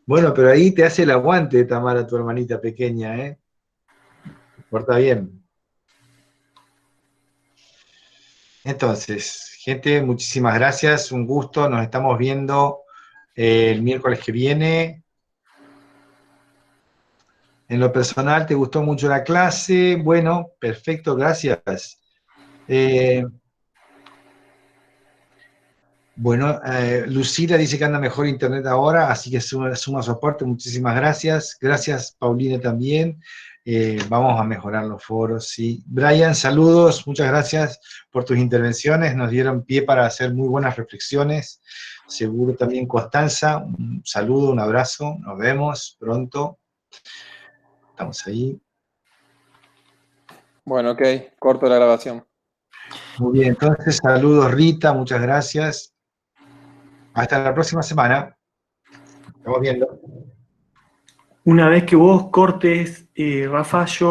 Bueno, pero ahí te hace el aguante, Tamara, tu hermanita pequeña, ¿eh? Porta bien. Entonces, gente, muchísimas gracias, un gusto, nos estamos viendo el miércoles que viene. En lo personal, ¿te gustó mucho la clase? Bueno, perfecto, gracias. Bueno, Lucila dice que anda mejor internet ahora, así que suma su aporte, muchísimas gracias. Gracias, Paulina, también. Vamos a mejorar los foros, sí. Brian, saludos, muchas gracias por tus intervenciones, nos dieron pie para hacer muy buenas reflexiones. Seguro también Constanza, un saludo, un abrazo, nos vemos pronto. Estamos ahí. Bueno, ok, corto la grabación. Muy bien, entonces saludos Rita, muchas gracias. Hasta la próxima semana. Estamos viendo. Una vez que vos cortes, Rafa, yo